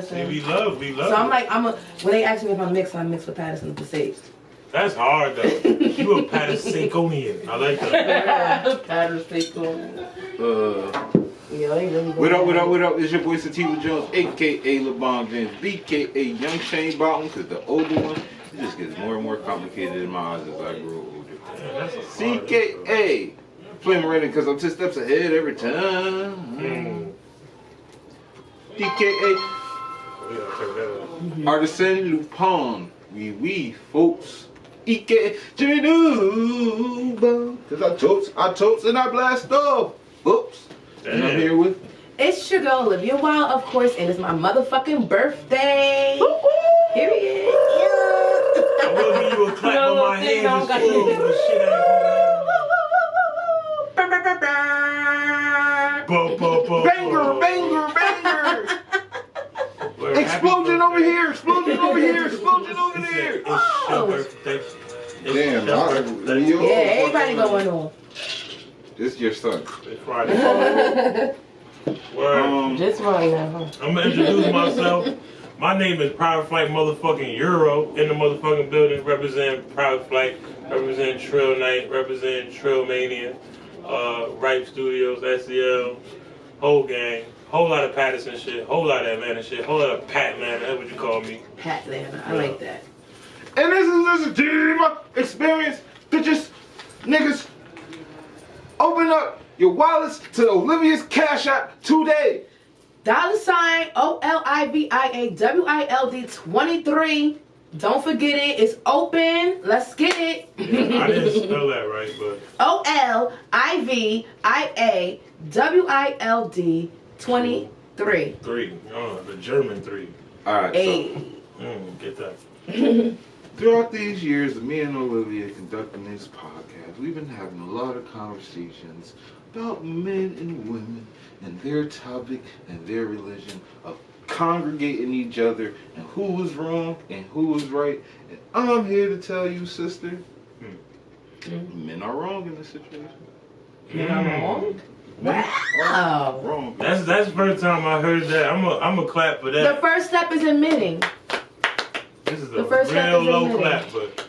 Patterson. See, we love. So I'm like, when they ask me if I mix with Patterson to save. That's hard though. You a Pattersonian. I like that. Pattersonian. Yeah, they really What up? It's your boy Sativa Jones, aka LeBron James, BKA Young Chain Bottom, because the older one, it just gets more and more complicated in my eyes as I grow older. CKA, Flame Rating, because I'm 10 steps ahead every time. DKA, Artisan Lupin, oui, folks. EKA, Jimmy Doo, because I totes and I blast off. Oops. And I'm here with. It's your girl Olivia Wild, of course, and it's my motherfucking birthday. Period. I'm gonna give you a clap on my hands and shit. Banger! Explosion over here! Explosion over there! It's your birthday. Damn, yeah, everybody going on. This is your son. It's Friday. Just right now. I'm gonna introduce myself. My name is Private Flight motherfucking Euro in the motherfucking building. Represent Private Flight, represent Trill Night, represent Trill Mania, Ripe Studios, SEL, whole gang, whole lot of Patterson shit, whole lot of Atlanta shit, whole lot of Patlanta, that's what you call me. Patlanta, I like that. And this is a deep experience to just niggas open up your wallets to Olivia's Cash App today. $ OLIVIAWILD 23. Don't forget it. It's open. Let's get it. Yeah, I didn't spell that right, but OLIVIAWILD 23. 3. Oh, the German 3. Alright, Hey. Get that. Throughout these years of me and Olivia conducting this podcast, we've been having a lot of conversations about men and women and their topic and their religion of congregating each other and who was wrong and who was right. And I'm here to tell you, sister, men are wrong in this situation. Men are wrong? Men Wow. are wrong. That's the first time I heard that. I'm a clap for that. The first step is admitting. This is a the first step real is low admitting. clap, but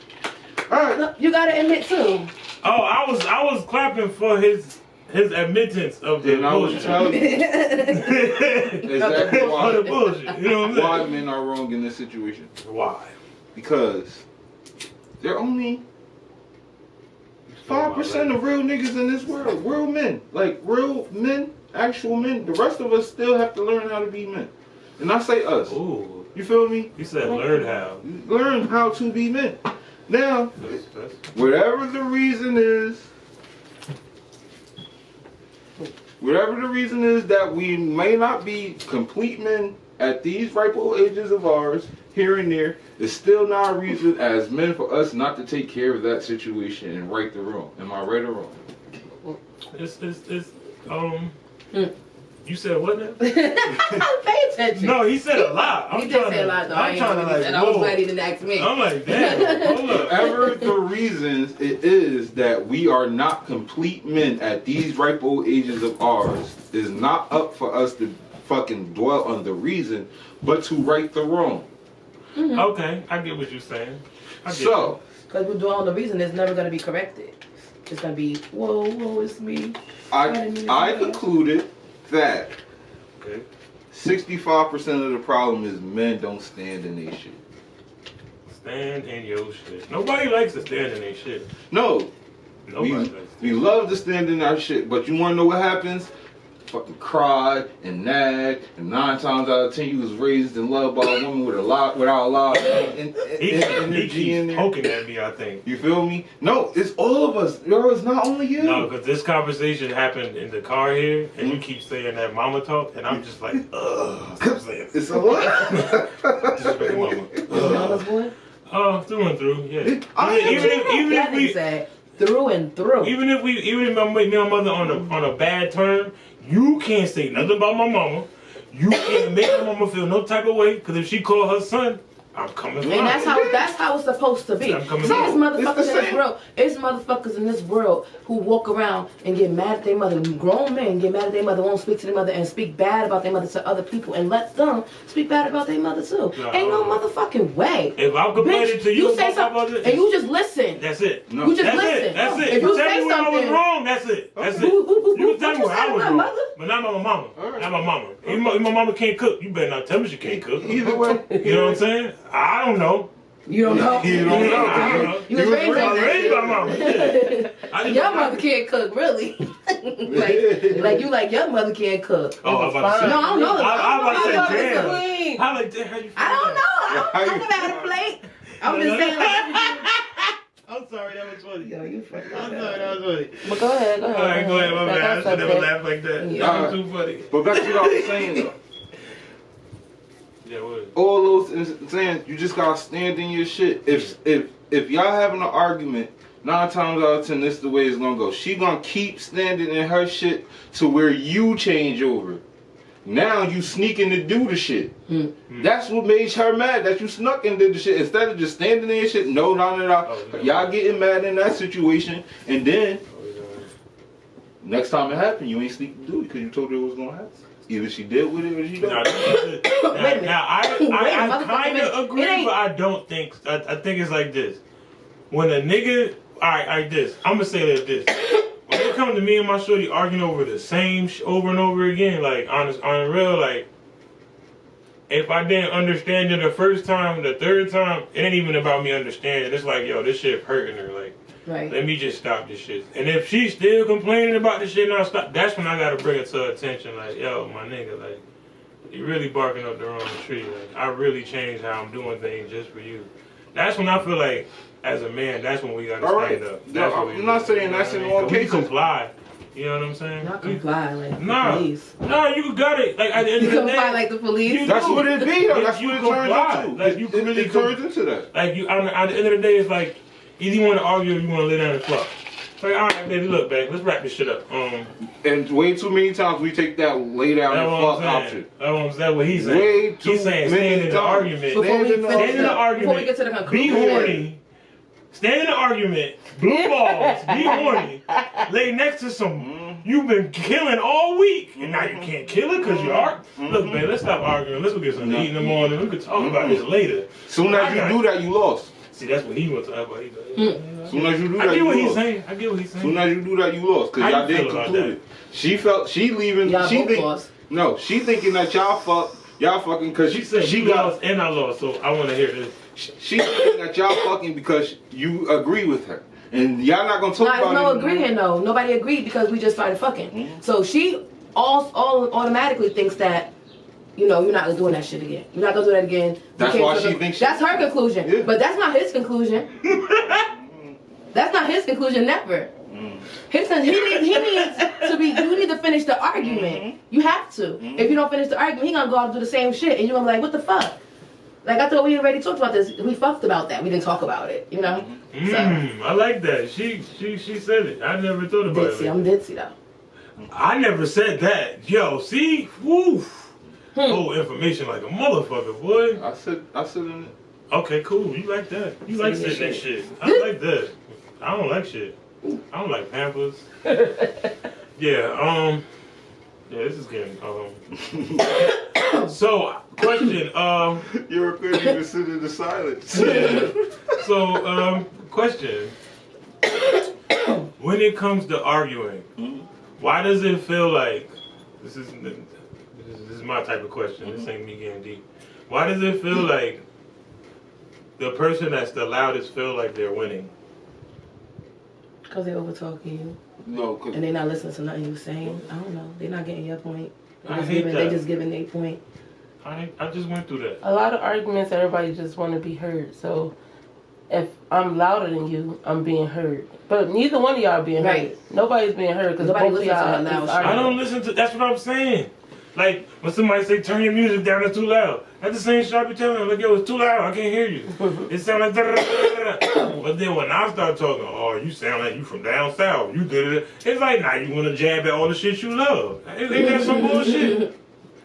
Alright. No, you gotta admit too. oh, I was clapping for his admittance of the And I was bullshit. telling you exactly For the why, bullshit. You know what I'm saying? why men are wrong in this situation. Why? Because they're only 5% of real niggas in this world. Real men. Like real men, actual men. The rest of us still have to learn how to be men. And I say us. Ooh. You feel me? You said learn how. Learn how to be men. Now, whatever the reason is that we may not be complete men at these ripe old ages of ours, here and there, is still not a reason as men for us not to take care of that situation and right the wrong. Am I right or wrong? You said what now? Pay attention. No, he said a lot. He did say a lot though. I'm trying to like, I was glad he didn't ask me. I'm like, damn, hold up. Whatever the reasons it is that we are not complete men at these ripe old ages of ours is not up for us to fucking dwell on the reason, but to right the wrong. Mm-hmm. Okay, I get what you're saying. So, because we're doing the reason it's never gonna be corrected. It's gonna be whoa, it's me. I concluded that 65% of the problem is men don't stand in their shit. Stand in your shit. Nobody likes to stand in their shit. No. Nobody likes to. We love to stand in our shit, but you wanna know what happens? Fucking cry and nag, and 9 times out of 10 you was raised and loved by a woman with a lot without a lot of He energy in keeps there. poking at me, I think. You feel me? No, it's all of us. Yo, it's not only you. No, because this conversation happened in the car here, and you keep saying that mama talk, and I'm just like, ugh. Stop saying It's a lot. disrespect mama. Mama's boy? Oh, through and through, yeah. Even That nigga said through and through. Even if me and my mother on a bad term, you can't say nothing about my mama. You can't make my mama feel no type of way, because if she call her son, I'm coming. And that's how it's supposed to be. I'm coming. See, there's motherfuckers It's in the this same. world. It's motherfuckers in this world who walk around and get mad at their mother. Grown men get mad at their mother, won't speak to their mother, and speak bad about their mother to other people, and let them speak bad about their mother too. No, Ain't no motherfucking way. If I'm complaining to you say about something mother, and you just listen. that's it. No. You just That's listen. it. That's it. If you tell say me when I was something, wrong, that's it. That's it. Who You can tell me what when you I say was to wrong. my mother? But not my mama. All right. Not my mama. If my mama can't cook, you better not tell me she can't cook. Either way. You know what I'm saying? I don't know. You don't know. You don't know. I don't know. You was raised I like was raised by mama. Yeah. I just- Your mother can't cook, really. like you like your mother can't cook. Oh, I was about to say. No, I don't know. I was about to say, cook. damn. How like that? How you feel? I don't know. I never had a plate. I'm just saying. I'm sorry, that was funny. Yo, you fucking. I'm sorry, that was funny. But go ahead. All right, go ahead, my Back bad. I on should never subject. laugh like that. Yeah. That was too funny. But back to what I was saying though. Yeah, what? All those saying you just gotta stand in your shit. If y'all having an argument, 9 times out of 10, this is the way it's gonna go. She gonna keep standing in her shit to where you change over. Now you sneaking to do the shit. That's what made her mad, that you snuck and did the shit. Instead of just standing in your shit, no. Y'all getting mad in that situation, and then next time it happened, you ain't sneak to do it because you told her it was gonna happen. Either she did with it or she don't. Now, I motherfucker, kind of agree, it ain't- but I don't think. I think it's like this. When a nigga, alright, this. I'm gonna say it like this. When it comes to me and my shorty arguing over the same over and over again, like on the real, like if I didn't understand it the first time, the third time, it ain't even about me understanding. It's like, yo, this shit hurting her. Like, Right. let me just stop this shit. And if she's still complaining about this shit non-stop, that's when I gotta bring it to her attention. Like, yo, my nigga, like, you really barking up the wrong tree. Like, I really changed how I'm doing things just for you. That's when I feel like, as a man, that's when we gotta All right. stand up. No, That's what I'm we not do. saying You know that's what I in mean? all 'Cause we cases. comply. You know what I'm saying? Not comply like Nah. the police. No, you got it. Like, at the end You of the day, comply like the police. You- That's what it be though. That's You what it comply. turns into. Like, you It really turns into that. like you, at the end of the day, it's like either you want to argue or you want to lay down and fuck. It's like, all right, baby, look, babe, let's wrap this shit up. And way too many times we take that lay down That's and what fuck I'm saying. option. That's what he's saying. Way too He's saying many stand in the times. argument. Before we Stand in the finish Stand in the up, argument. before we get to the Be conclusion. horny. Stand in the argument. Blue balls. Be horny. Lay next to some. You've been killing all week, and now you can't kill it because you are. Look, man, let's stop arguing. Let's go get something to eat in the morning. We could talk about this later. Soon as you do that, you lost. See, that's what he wants to talk about. Soon as you do I that, get you what he's lost. saying. I get what he's saying. Soon as you do that, you lost. Cause How y'all you didn't feel about conclude it. She leaving. Y'all She both think. lost. No, she thinking that y'all fucking because She said she you got. lost and I lost, so I want to hear this. She thinking that y'all fucking because you agree with her, and y'all not gonna talk Nah, about there's no it. agreeing though. Nobody agreed because we just started fucking. So she all automatically thinks that, you know, you're not doing that shit again. You're not gonna do that again. You That's can't why do she it. thinks. That's her conclusion. Yeah. But that's not his conclusion. That's not his conclusion. Never. He needs to be. You need to finish the argument. You have to. If you don't finish the argument, he gonna go out and do the same shit, and you're gonna be like, what the fuck? Like, I thought we already talked about this. We fucked about that. We didn't talk about it. You know. I like that. She said it. I never thought about Ditzy. it. I'm ditzy though. I never said that. Yo, see? Woo. Whole information like a motherfucker, boy. I said in it. Okay, cool. You like that. You like sitting that shit. I like that. I don't like shit. I don't like Pampers. Yeah, this is getting, so, question, You're a good even sit in the silence. yeah. So, question. When it comes to arguing, why does it feel like, this is my type of question, this ain't me getting deep. Why does it feel like the person that's the loudest feel like they're winning? Because they over talking you. No, cause And they're not listening to nothing you're saying. I don't know. They're not getting your point. I hate that. They just giving their point. I just went through that. A lot of arguments, everybody just want to be heard. So if I'm louder than you, I'm being heard. But neither one of y'all are being Right. heard. Nobody's being heard because Nobody both of listens to y'all that loud is shit. I arguing. don't listen to. That's what I'm saying. Like when somebody say turn your music down, it's too loud. That's the same shit I be telling them. Like, yo, it's too loud. I can't hear you. It sound like da-da-da-da-da-da. But then when I start talking, oh, you sound like you from down south. You did it. It's like, nah, you want to jab at all the shit you love. Ain't that some bullshit?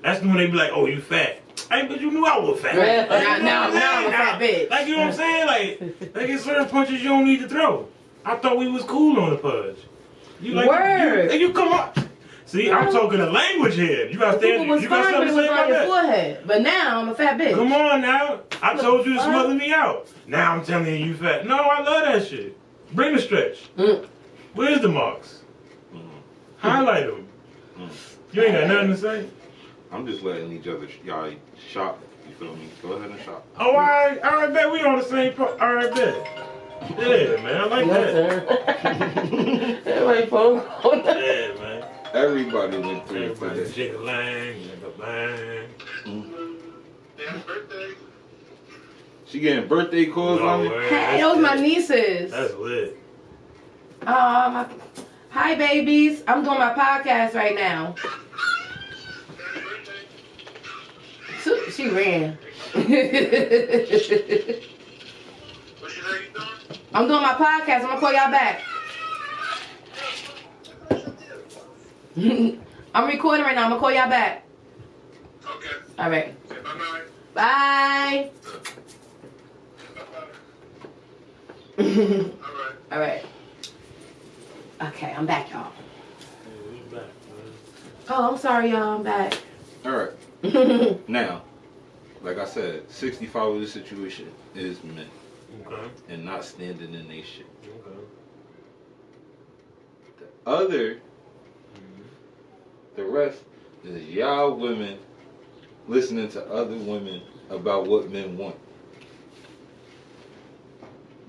That's when they be like, oh, you fat. Hey, but you knew I was fat. Yeah. Now I'm a fat bitch. Like, you know what I'm saying? Like it's certain punches you don't need to throw. I thought we was cool on the pudge. You like Word. you come up. See, I'm talking the language here. You got People was you got fine when something it to was say on your about that? forehead. But now I'm a fat bitch. Come on now. I told you to fuck? smother me out. Now I'm telling you fat. No, I love that shit. Bring the stretch. Where's the marks? Highlight them. You ain't got nothing to say? I'm just letting y'all shop. You feel me? Go ahead and shop. Oh, all right, bet we on the same part. All right, bet. Yeah, man, I like that. Everybody phone. Yeah, man. Everybody went through it Everybody today. jiggle-lang, jiggle-lang. She getting birthday calls on me. Hey, those my nieces. That's lit. Hi, babies. I'm doing my podcast right now. She ran. I'm doing my podcast. I'm gonna call y'all back. I'm recording right now. I'm gonna call y'all back. Okay. All right. Bye-bye. Bye. All right. All right. Okay, I'm back, y'all. Oh, I'm sorry, y'all. I'm back. All right. Now, like I said, 65 of the situation is men Okay. and not standing in their shit. Okay. The rest is y'all women listening to other women about what men want.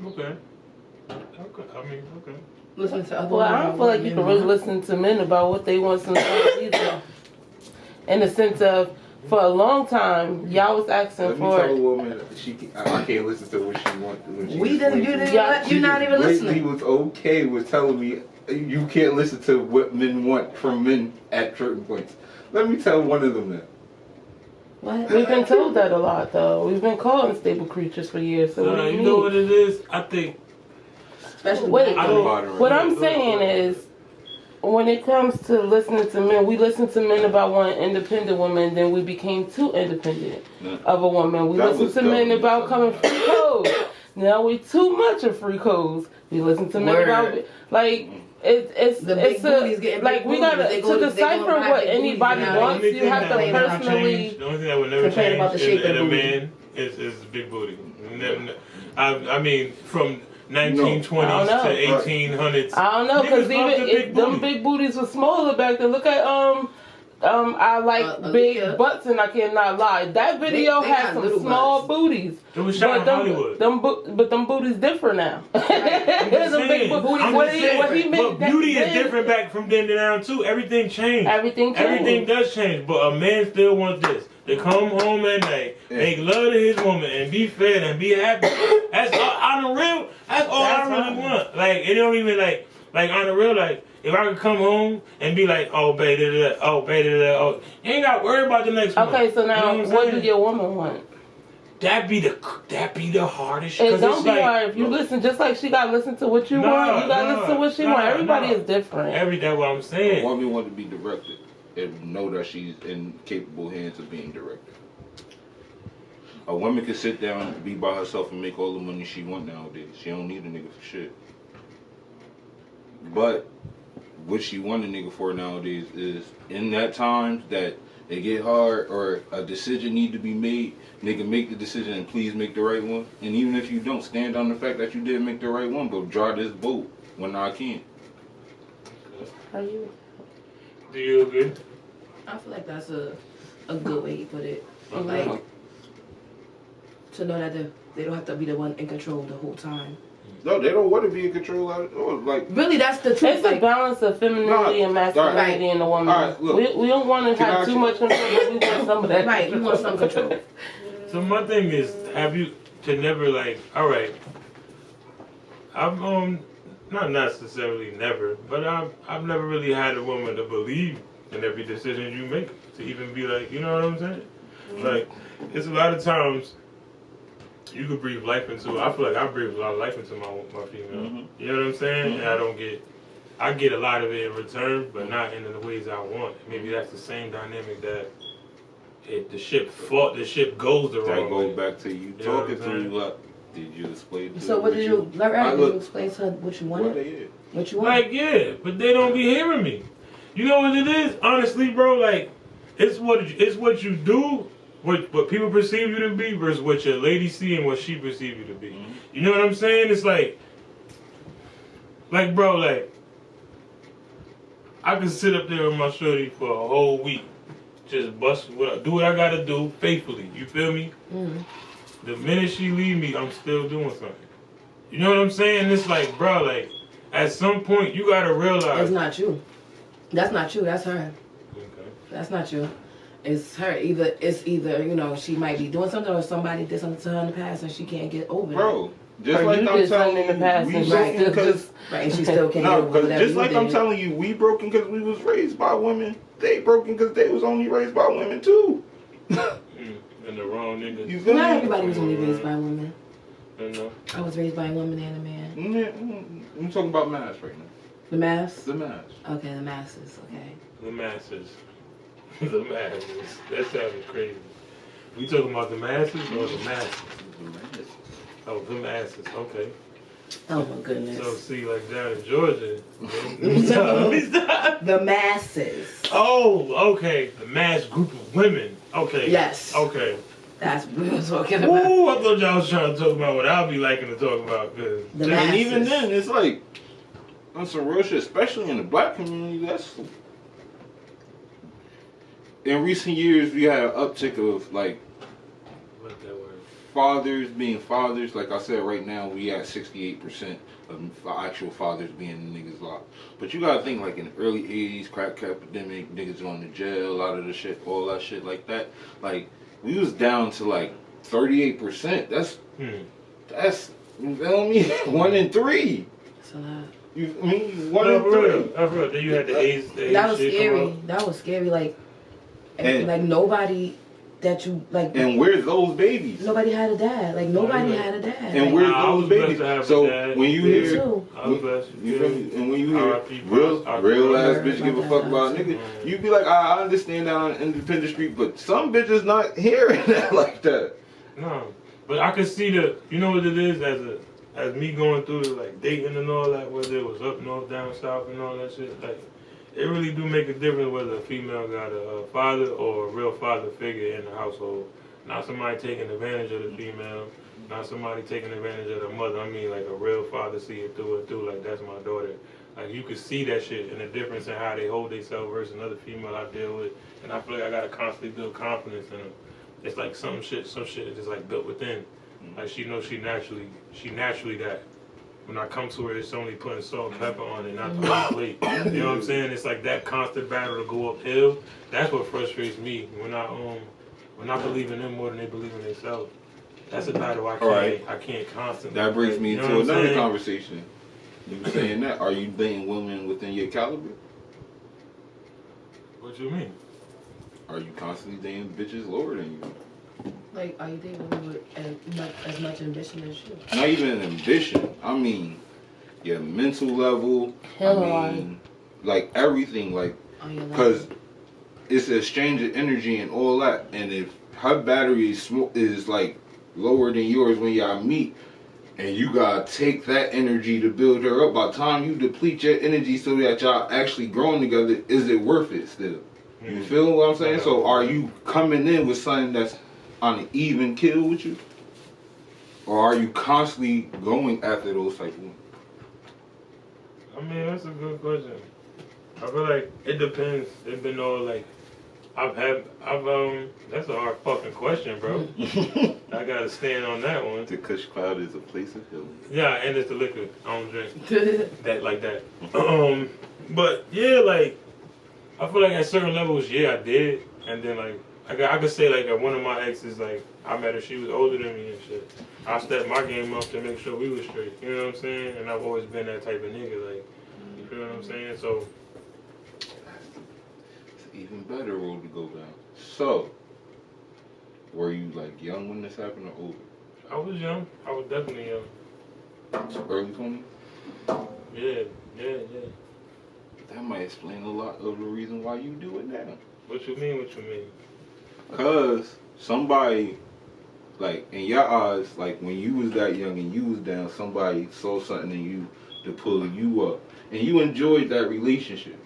Okay. Okay. I mean, okay. Listen to other Well, I women don't feel like you can really listen to men about what they want sometimes either. In the sense of, for a long time, y'all was asking Let me for tell a it. woman I can't listen to what she wants. We didn't. You didn't. You're not even He listening. was okay with telling me you can't listen to what men want from men at certain points. Let me tell one of them that. What? We've been told that a lot, though. We've been called unstable creatures for years. So what do you know mean? what it is? I think. Especially Wait, black women. what I'm saying is, when it comes to listening to men, we listen to men about wanting independent women, then we became too independent of a woman. We listen to men about coming free codes. Now we too much of free codes. We listen to men about like it's The big booties getting like big we gotta booties. They go- to they decipher go buy what big booties anybody now. wants. The You have to only thing that would never personally. change- The only thing that would never Complain about the change shape in of a booty. man is big booty. I mean, from 1920s No. to 1800s. I don't know, because niggas loved even the if big them booty. big booties were smaller back then. Look at I like big Aaliyah. butts, and I cannot lie. That video They had got some little small butts. booties. It was shot in Hollywood. But them booties different now. I'm just Them big saying, booties. I'm What just he saying, meant but beauty then- is different back from then to now too. Everything changed. Everything changed. Everything does change, but a man still wants this. To come home at night, make love to his woman, and be fed and be happy. That's all, on the real. That's all I really want. Like it don't even like on the real. Like if I could come home and be like, oh baby, oh baby, oh, you ain't got to worry about the next one. Okay, so now You know what I'm do saying? your woman want? That be the hardest. It 'cause don't it's be like, hard if you listen. Just like she got to listen to what you Nah, want, you got to nah, listen to what she nah, want. Everybody nah. is different. That's what I'm A saying. woman wants to be directed and know that she's in capable hands of being directed. A woman can sit down and be by herself and make all the money she want nowadays. She don't need a nigga for shit. But what she want a nigga for nowadays is in that times that it get hard or a decision need to be made, nigga make the decision and please make the right one. And even if you don't, stand on the fact that you didn't make the right one, but draw this boat when I can. Are you? Do you agree? I feel like that's a good way to put it. Okay. Like to know that they don't have to be the one in control the whole time. No, they don't want to be in control of it. Or like, Really, that's the truth. It's a balance of femininity and masculinity in a woman. Alright, look. We don't want to Can I have ask too you- much control, but we want some of that. Right, you want some control. So my thing is, have you to never like? All right, I've not necessarily never, but I've never really had a woman to believe in every decision you make. To even be like, you know what I'm saying? Like, it's a lot of times you could breathe life into. I feel like I breathe a lot of life into my female. You know what I'm saying? And I get a lot of it in return, but not in the ways I want. Maybe that's the same dynamic that the ship fought, the ship goes the That wrong way. goes back to you You know talking what I'm to you. Did you explain to So her what did you? Right, I did look- you explain to her what you What wanted? they is. What you wanted? Like, yeah, but they don't be hearing me. You know what it is? Honestly, bro, like, it's what you do, what people perceive you to be versus what your lady see and what she perceive you to be. Mhm. You know what I'm saying? It's like, bro, like, I can sit up there with my shorty for a whole week, just do what I gotta do faithfully. You feel me? Mm-hmm. The minute she leave me, I'm still doing something. You know what I'm saying? It's like, bro, like, at some point you gotta realize. That's not you. That's not you. That's her. Okay. That's not you. It's her. It's either you know she might be doing something or somebody did something to her in the past and she can't get over it. Bro, just Or like you I'm did telling something you, in the past we and broken still because just Right, and she still can't get no, over because whatever just you like did. I'm telling you, we broken because we was raised by women. They broken because they was only raised by women too. And the wrong niggas. You feel Not me? everybody was only raised by women. You know? I was raised by a woman and a man. I'm talking about mass right now. The mass? The mass. Okay, the masses. Okay. The masses. The masses. That sounded crazy. We talking about the masses or the masses? The mass. Oh, the masses. Okay. Oh my goodness. So see, like down in Georgia. The masses. Oh, okay. The mass group of women. Okay. Yes. Okay. That's what we were talking about. Ooh, I thought y'all was trying to talk about what I'll be liking to talk about. Cause The And masses. even then, it's like on some real shit, especially in the black community. That's in recent years we had an uptick of like what that word? fathers being fathers. Like I said, right now we at 68% of actual fathers being niggas locked. But you gotta think like in the early 80s, crack epidemic, niggas going to jail, a lot of the shit, all that shit like that. Like we was down to like 38%. That's you feel me? 1 in 3. That's a lot. You mean 1 No, in for 3? real. For real. Then you had the AIDS. That was shit come scary. up. That was scary. Like, And- like nobody that you like. And where's those babies? Nobody had a dad. Like nobody had a dad. And Like, where's I was those blessed babies? to have a So dad. when you Me hear, too. I was blessed. you feel me? And when you hear R.I.P. real R.I.P. ass Word. bitch give a My fuck dad about died nigga, too. you be like, I understand that on Independent Street, but some bitches not hearing that like that. No, but I could see you know what it is as me going through the like dating and all that, whether it was up north, down south, and all that shit. Like, it really do make a difference whether a female got a father or a real father figure in the household. Not somebody taking advantage of the female, not somebody taking advantage of the mother. I mean, like a real father see it through and through. Like, that's my daughter. Like, you could see that shit and the difference in how they hold themselves versus another female I deal with. And I feel like I gotta constantly build confidence in them. It's like some shit is just like built within. Like she knows she naturally that. When I come to her, it's only putting salt and pepper on it, not the plate. You know what I'm saying? It's like that constant battle to go uphill. That's what frustrates me when I believe in them more than they believe in themselves. That's a battle I can't constantly. That brings me you know into what I'm another saying? conversation. You saying that? Are you dating women within your caliber? What you mean? Are you constantly dating bitches lower than you? Like, are you dating women with as much ambition as you? Not even ambition. I mean, your mental level. Hell I mean, like everything. Like, On your because level? it's an exchange of energy and all that. And if her battery is like lower than yours when y'all meet, and you gotta take that energy to build her up, by the time you deplete your energy so that y'all actually growing together, is it worth it still? You feel what I'm saying? So are you coming in with something that's on an even kill with you? Or are you constantly going after those type of women? I mean, that's a good question. I feel like it depends. It's been all like, that's a hard fucking question, bro. I gotta stand on that one. The Kush Cloud is a place of healing. Yeah, and it's the liquor. I don't drink that like that. But yeah, like, I feel like at certain levels, yeah, I did. And then like, I could say like at one of my exes, like, I met her, she was older than me and shit. I stepped my game up to make sure we was straight. You know what I'm saying? And I've always been that type of nigga, like, you feel what I'm saying? So, It's an even better road to go down. So, were you like young when this happened or older? I was young. I was definitely young. Early 20s? Yeah. That might explain a lot of the reason why you do it now. What you mean? Cause somebody, like, in your eyes, like, when you was that young and you was down, somebody saw something in you to pull you up. And you enjoyed that relationship.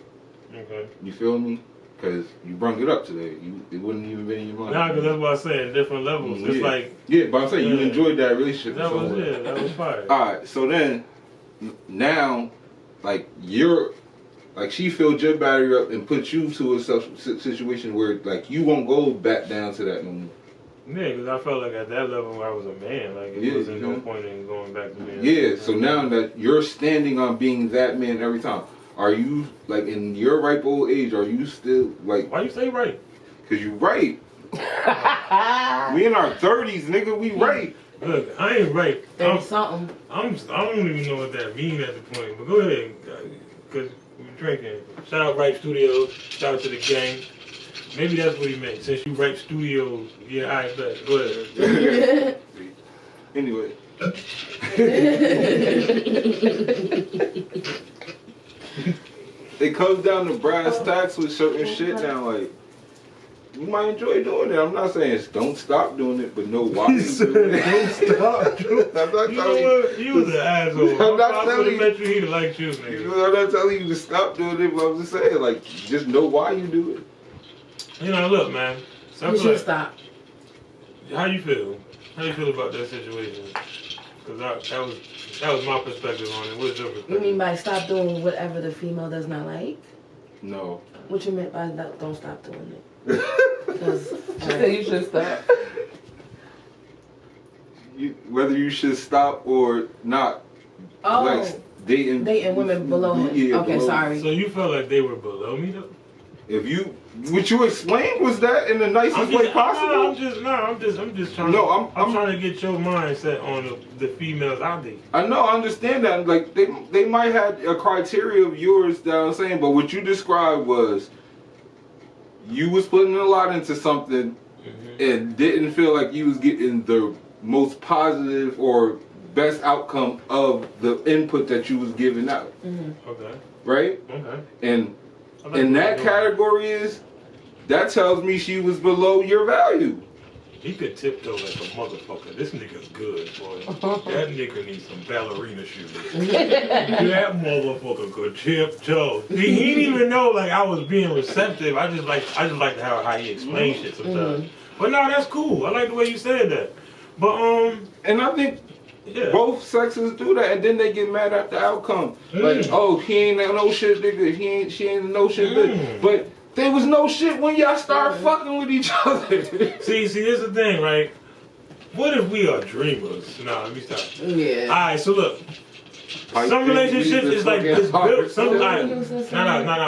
Okay. You feel me? Because you brought it up today. It wouldn't even been in your mind. Nah, because that's what I said, different levels. It's like... Yeah, but I'm saying you enjoyed that relationship. That was fire. Alright, so then, now, like, she filled your battery up and put you to a situation where, like, you won't go back down to that no more. Yeah, because I felt like at that level I was a man. Like, it wasn't no point in going back to being Yeah, so now that you're standing on being that man every time, are you, like, in your ripe old age, are you still, like... Why you say right? Because you right. We in our 30s, nigga, we right. Look, I ain't right. 30-something. I don't even know what that means at the point. But go ahead, because we're drinking. Shout out Ripe Studios. Shout out to the gang. Maybe that's what he meant. Since you Ripe Studios, yeah, I bet. Go ahead. Anyway. It comes down to brass tacks with certain shit now, like, you might enjoy doing it. I'm not saying don't stop doing it, but know why you doing it. Don't stop doing it. I'm not telling you. You was an asshole. I'm not telling you. Met you, he'd like you, nigga. I'm not telling you to stop doing it, but I'm just saying, like, just know why you do it. You know, look, man. You should stop. How you feel? How you feel about that situation? Because that was my perspective on it. What's your perspective? You mean by stop doing whatever the female does not like? No. What you meant by that, don't stop doing it? Because She said you should stop. Whether you should stop or not. Oh. Like, dating women below him. Yeah, okay, below. sorry. So you felt like they were below me, though? What you explained was that in the nicest way possible? I'm just trying. No, I'm trying to get your mindset on the females out there. I know, I understand that. Like they might have a criteria of yours that I'm saying, but what you described was you was putting a lot into something and didn't feel like you was getting the most positive or best outcome of the input that you was giving out. Okay. Right? Okay. And that category that tells me she was below your value. He could tiptoe like a motherfucker. This nigga's good, boy. That nigga needs some ballerina shoes. That motherfucker could tiptoe. He didn't even know like I was being receptive. I just like how he explains shit sometimes. But no, that's cool. I like the way you said that. But and I think both sexes do that, and then they get mad at the outcome. Like, oh, he ain't no shit nigga. She ain't no shit bitch. But there was no shit when y'all start fucking with each other. See, here's the thing, right? What if we are dreamers? Nah, let me stop. Yeah. Alright, so look. Some relationships is like it's built. Some on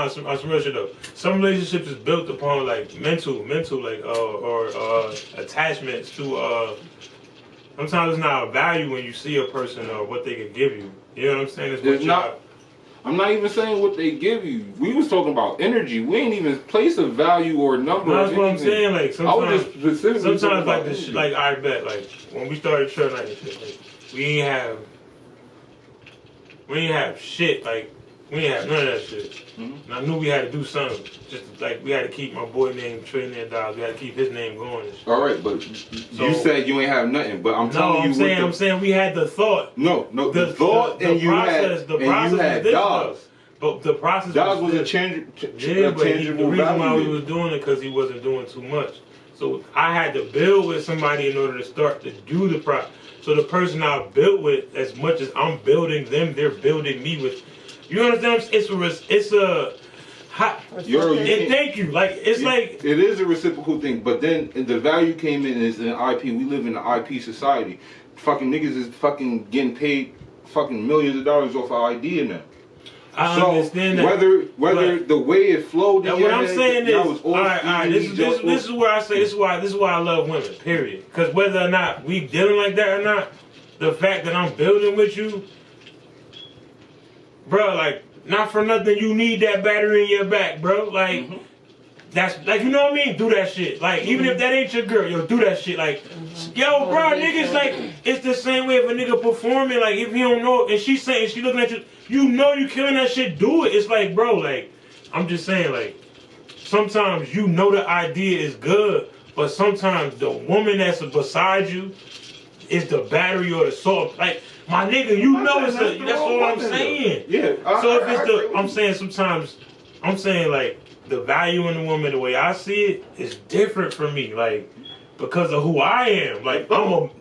some real shit though. Some relationships is built upon like mental like or attachments to sometimes it's not a value when you see a person or what they can give you. You know what I'm saying? It's not. I'm not even saying what they give you. We was talking about energy. We ain't even place a value or number. That's what I'm saying. Like sometimes like the shit. Like I bet like when we started Trail Night and shit, like we ain't have shit. Like we ain't have none of that shit. And I knew we had to do something. Just like we had to keep my boy named Trillion Dollars. We had to keep his name going. And shit. All right, but you said you ain't have nothing. But I'm telling you, I'm saying we had the thought. No, the thought, and you had dollars. But the process. Dollars was a tangible the reason why we was doing it because he wasn't doing too much. So I had to build with somebody in order to start to do the process. So the person I built with, as much as I'm building them, they're building me with. You understand? Thank you. Like it is a reciprocal thing, but then the value came in is in IP. We live in an IP society. Fucking niggas is fucking getting paid fucking millions of dollars off our idea now. I understand that. Whether the way it flowed in what I'm saying is, all right. This is where I say this is why I love women. Period. Because whether or not we dealing like that or not, the fact that I'm building with you. Bro, like, not for nothing, you need that battery in your back, bro. Like, that's, like, you know what I mean? Do that shit. Like, even if that ain't your girl, yo, do that shit. Like, yo, bro, niggas, like, it's the same way if a nigga performing, like, if you don't know, and she saying, she looking at you, you know you killing that shit, do it. It's like, bro, like, I'm just saying, like, sometimes you know the idea is good, But sometimes the woman that's beside you is the battery or the salt. Like, my nigga, you know it's that's all I'm saying. Yeah. So if it's the, I'm saying sometimes, I'm saying like the value in the woman, the way I see it, is different for me. Like, because of who I am. Like,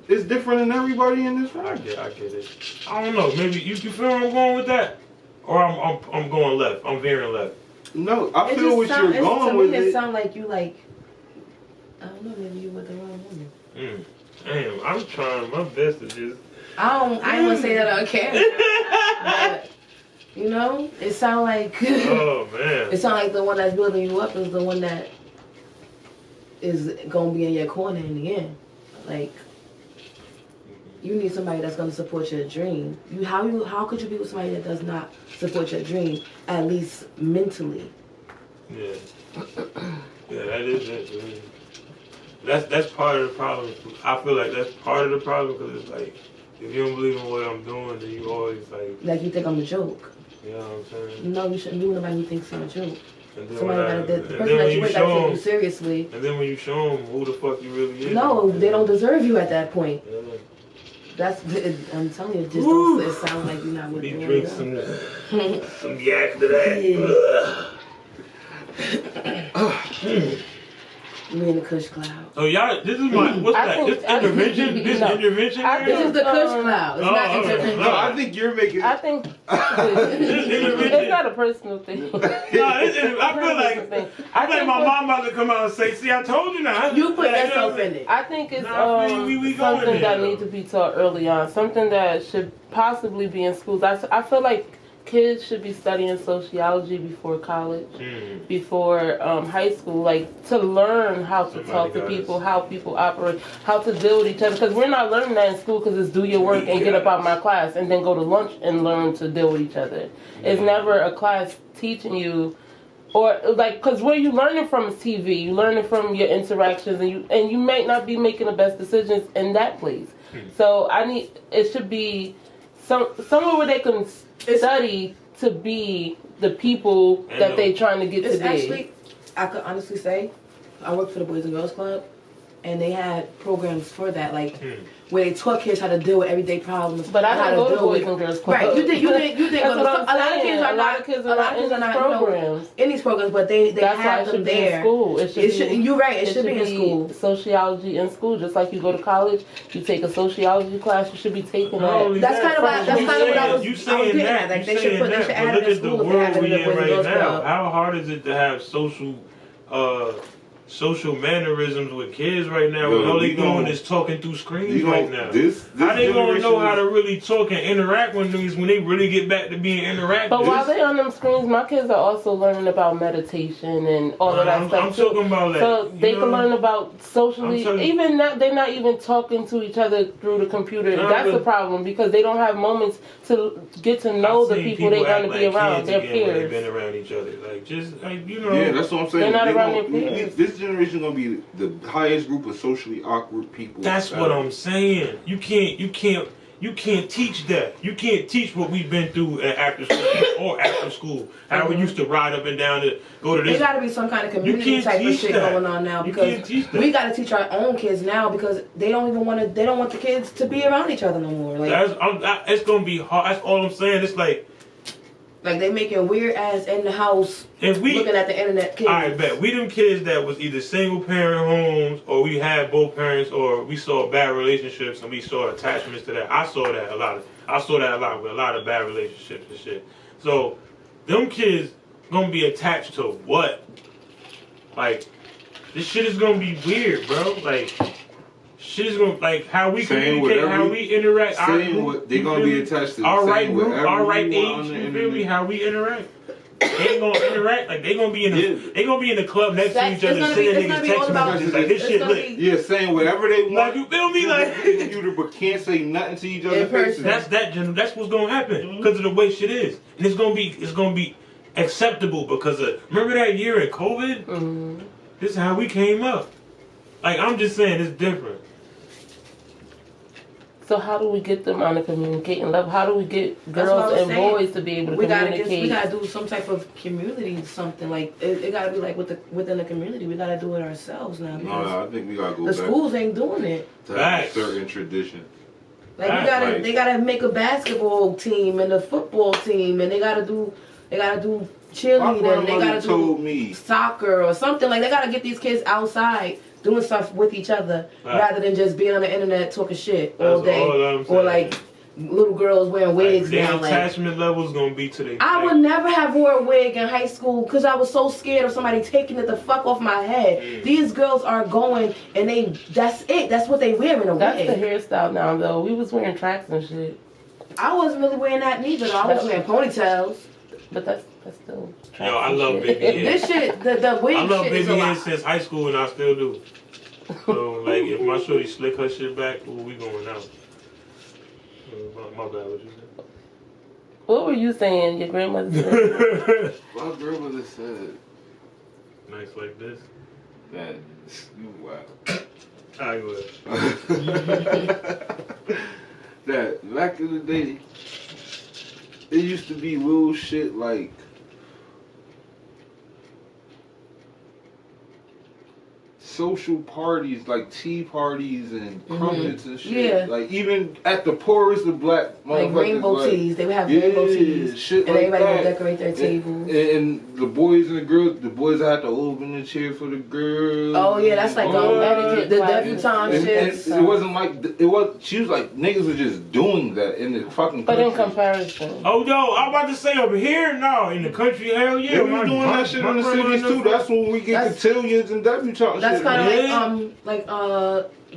it's different than everybody in this room. I get it. I don't know. Maybe you feel where I'm going with that, or I'm going left. I'm veering left. No, I feel what you're going with. To me, it sounds like you like. I don't know. Maybe you with the wrong woman. Damn, I'm trying my best to just. I ain't want to say that on camera. But, you know, it sound like. Oh man. It sound like the one that's building you up is the one that is gonna be in your corner in the end. Like, you need somebody that's gonna support your dream. How could you be with somebody that does not support your dream, at least mentally? Yeah. Yeah, that is it. That's part of the problem. I feel like that's part of the problem because it's like, if you don't believe in what I'm doing, then you always like you think I'm a joke. You know what I'm saying? No, you shouldn't be with nobody who thinks you're a joke. And then The person that you with gotta take you seriously. And then when you show them who the fuck you really is. No, they don't deserve you at that point. Yeah. That's, I'm telling you, it just don't, it sounds like you're not with Me me. drink some yak to that. Yeah. Me and the Kush Cloud. Oh, y'all, this is my, what's that? This intervention? This intervention? This is the Kush Cloud. It's not intervention. No, I think you're making. I think it's not a personal thing. No, I feel like my mom about to come out and say, see, I told you now. You put yourself in it. I think it's we something that needs to be taught early on. Something that should possibly be in schools. I feel like kids should be studying sociology before college, before high school, like to learn how to talk to people, how people operate, how to deal with each other. Because we're not learning that in school because it's do your work and get up out of my class and then go to lunch and learn to deal with each other. It's never a class teaching you, or like, because where you learning from is TV. You learning from your interactions, and you may not be making the best decisions in that place. So it should be somewhere where they can study to be the people that they trying to get to be. Actually, I could honestly say, I worked for the Boys and Girls Club, and they had programs for that, like where they taught kids how to deal with everyday problems. But I didn't go to Boys and Girls Club. Right, you did. That's what I'm saying. A lot of kids are not in these programs. In these programs, but they have them there. It should be. You're right. It should be in school. Sociology in school, just like you go to college, you take a sociology class. You should be taking that. That's kind of what I was. You saying that? Like they should add it in school. Look at the world we in right now. How hard is it to have social mannerisms with kids right now? When all they doing is talking through screens right now. How they gonna know how to really talk and interact with these when they really get back to being interactive? But while they on them screens, my kids are also learning about meditation and all of that stuff. I'm talking about that. So they can learn about socially. Even now, they're not even talking to each other through the computer. That's the problem because they don't have moments to get to know the people they're going to be around, their peers. They've been around each other, like just like Yeah, that's what I'm saying. They're not around their peers. This generation gonna be the highest group of socially awkward people. That's what I'm saying. You can't teach that. You can't teach what we've been through after school. How we used to ride up and down to go to this. There got to be some kind of community type of shit going on now because we got to teach our own kids now because they don't even want to. They don't want the kids to be around each other no more. Like it's gonna be hard. That's all I'm saying. It's like they making weird ass in the house looking at the internet kids. I bet we them kids that was either single parent homes or we had both parents or we saw bad relationships and we saw attachments to that. I saw that a lot with a lot of bad relationships and shit. So them kids gonna be attached to what? Like this shit is gonna be weird, bro. Like shit is gonna how we communicate, how we interact. Saying what they gonna be attached to. Our right group, our right age. You feel me? How we interact. They ain't gonna interact like they gonna be in the club next to each other, sending niggas text messages like this shit lit. Yeah, saying whatever they want. Like you feel me? Like computer, but can't say nothing to each other. That's what's gonna happen because of the way shit is, and it's gonna be acceptable because of remember that year in COVID. Mm-hmm. This is how we came up. Like I'm just saying, it's different. So how do we get them on the communicating level? How do we get That's what I girls was and saying. boys to be able to We communicate? gotta do some type of community, something like it gotta be like within the community. We gotta do it ourselves now. No, I think we gotta go The back schools ain't doing it. to a certain tradition. Like Right. they gotta make a basketball team and a football team, and they gotta do cheerleading. They gotta do soccer or something. Like they gotta get these kids outside doing stuff with each other rather than just being on the internet talking shit all day or like little girls wearing wigs their now. attachment levels gonna be to the. I would never have wore a wig in high school because I was so scared of somebody taking it the fuck off my head. These girls are going and that's it. That's what they wear in a That's wig. the hairstyle now, though. We was wearing tracks and shit. I wasn't really wearing that neither. Though. I was wearing ponytails. But that's still. Yo, I love baby hair. This shit, the wig I love shit baby is a hair lot. since high school, and I still do. So, like, if my shorty slick her shit back, ooh, we going out. My bad, what you said? What were you saying? Your grandmother said? My grandmother said Nice like this. that you wow. I go That back in the day, it used to be little shit like social parties, like tea parties and crumpets and shit. Yeah. Like even at the poorest of black Like motherfuckers, rainbow teas. They would have rainbow teas. shit And like everybody that. would decorate their tables. And the boys and the girls, the boys had to open the chair for the girls. Oh yeah, that's like etiquette the classes. debutante And shit. it wasn't like it was. She was like niggas were just doing that in the fucking. But in country. comparison. Oh, yo, I'm about to say over here, no, in the country, hell yeah. They was doing that shit in the cities too. That's when we get cotillions and debutante That's shit. kind man. of like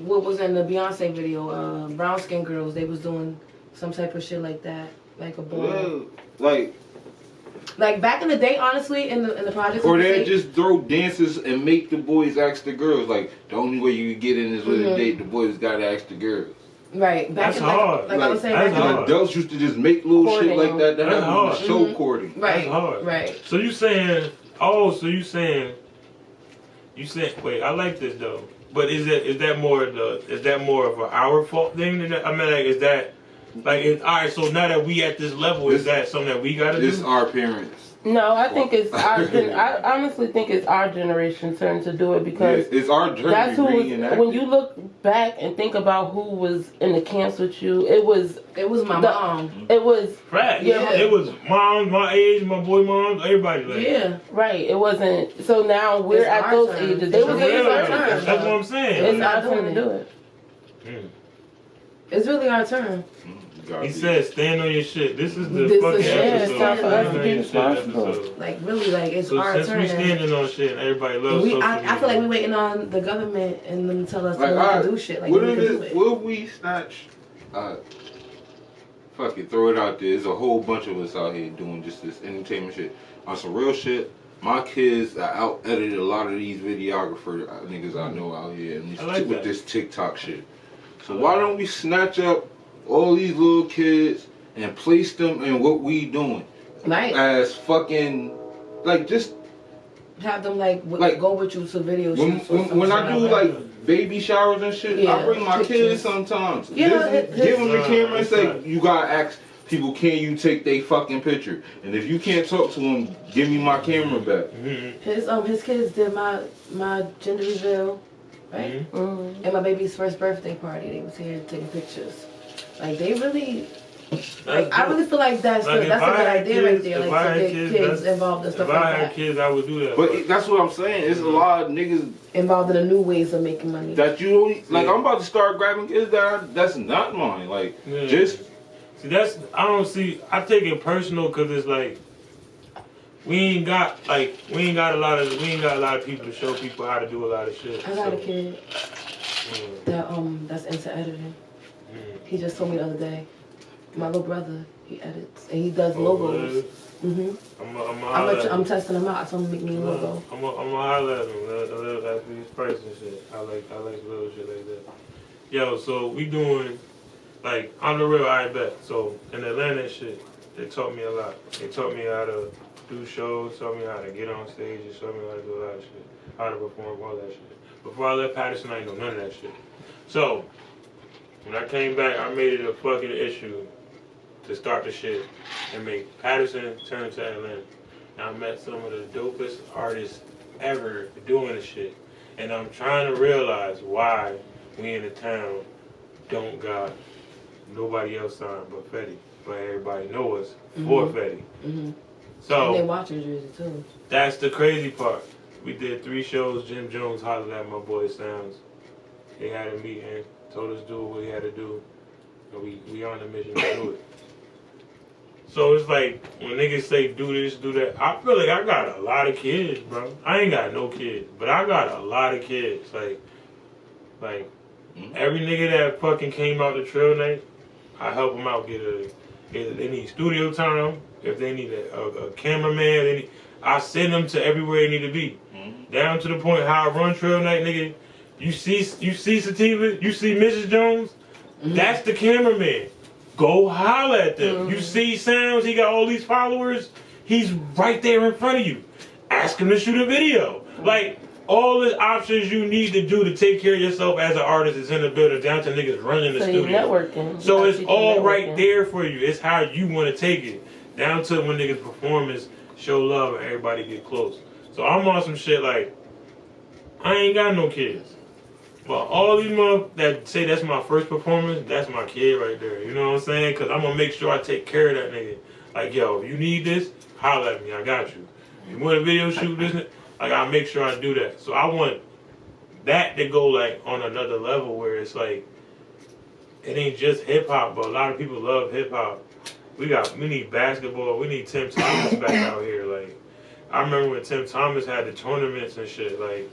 what was in the Beyonce video, brown skin girls. They was doing some type of shit like that, like a ball. Yeah, like back in the day, honestly, in the projects. or they'd just throw dances and make the boys ask the girls. Like the only way you could get in is with a date. The boys gotta ask the girls. Right. Back That's in, hard. Like I was saying, that's back in hard. Adults used to just make little Courting. shit like that. That That's happened on hard. the show courting. Right. That's hard. Right. So you saying, wait, I like this though. But is that more of our fault thing than that? I mean, like, is that like, all right? So now that we at this level, is that something that we gotta do? It's our parents. No, I think it's I honestly think it's our generation's turn to do it because It's our journey. that's who was, when you look back and think about who was in the camps with you, it was my mom. It was Right. Yeah. It was moms, my age, my boy moms, everybody. Like, Yeah. right. It wasn't. So now we're It's at our those turn. ages. They was Yeah, in our it's our turn. turn. That's what I'm saying. It's not our turn doing to do it. It's really our turn. He said, "Stand on your shit." This is the This fucking is- yeah, episode. it's time for us to Stand on be your shit responsible. episode. Like really, like it's So our since turn. we standing on shit, and everybody loves social I media. feel like we waiting on the government and them to tell us Like, that we alright, can do shit. Like what we if can do it? it. Will we snatch? Fuck it, throw it out there. There's a whole bunch of us out here doing just this entertainment shit. On some real shit, my kids out edited a lot of these videographer niggas I know out here and I like with that. this TikTok shit. So why don't we snatch up all these little kids and place them in what we doing Right. as fucking like just Have them like Like, go with you to video when, shoots. or some when I shit do that. like baby showers and shit, Yeah, I bring my pictures. kids sometimes. You know, Give them the his- camera and say, you gotta ask people, can you take their fucking picture? And if you can't talk to them, give me my camera back. His kids did my gender reveal, right? Mm-hmm. And my baby's first birthday party. They was here taking pictures. Like they really. Like I really feel like that's Like, a good idea right there. if Like I to had get kids, kids involved and stuff If like I had that. kids, I would do that. But that's what I'm saying. It's a lot of niggas Involved in the new ways of making money. that you don't like. I'm about to start grabbing kids that's not mine. Like Yeah. just See, I take it personal because it's like we ain't got a lot of people to show people how to do a lot of shit. I got a So, kid that's into editing. He just told me the other day. My little brother, he edits and he does logos. Mhm. I'm testing him out. I told him to make me a logo. I'm gonna holler at him. That's his person shit. I like little shit like that. Yo, so we doing like on the real. I bet. So in Atlanta, and shit, they taught me a lot. They taught me how to do shows. Taught me how to get on stage. They taught me how to do a lot of shit. How to perform, all that shit. Before I left Patterson, I didn't know none of that shit. So When I came back, I made it a fucking issue to start the shit and make Patterson turn to Atlanta. And I met some of the dopest artists ever doing the shit. And I'm trying to realize why we in the town don't got nobody else signed but Fetty. But everybody know us for Fetty. Mm-hmm. So and they watching Jersey too. That's the crazy part. We did 3 shows. Jim Jones hollered at my boy Sounds. They had a meeting, told us do what we had to do. And we on the mission to do it. So it's like, when niggas say do this, do that, I feel like I got a lot of kids, bro. I ain't got no kids, but I got a lot of kids. Like every nigga that fucking came out to Trail Night, I help them out either they need studio time, if they need a cameraman, I send them to everywhere they need to be. Down to the point how I run Trail Night, nigga. You see Sativa, you see Mrs. Jones, that's the cameraman. Go holler at them. You see Sounds, he got all these followers, he's right there in front of you. Ask him to shoot a video. Like, all the options you need to do to take care of yourself as an artist is in the building, down to niggas running the studio. Networking. So it's all right there for you. It's how you want to take it. Down to when niggas performance, show love, and everybody get close. So I'm on some shit like, I ain't got no kids. But all these motherfuckers that say that's my first performance, that's my kid right there. You know what I'm saying? Because I'm going to make sure I take care of that nigga. Like, yo, if you need this, holler at me. I got you. If you want a video shoot, this, like, I'll make sure I do that. So I want that to go, like, on another level where it's like, it ain't just hip-hop, but a lot of people love hip-hop. We need basketball. We need Tim Thomas back out here. Like, I remember when Tim Thomas had the tournaments and shit, like,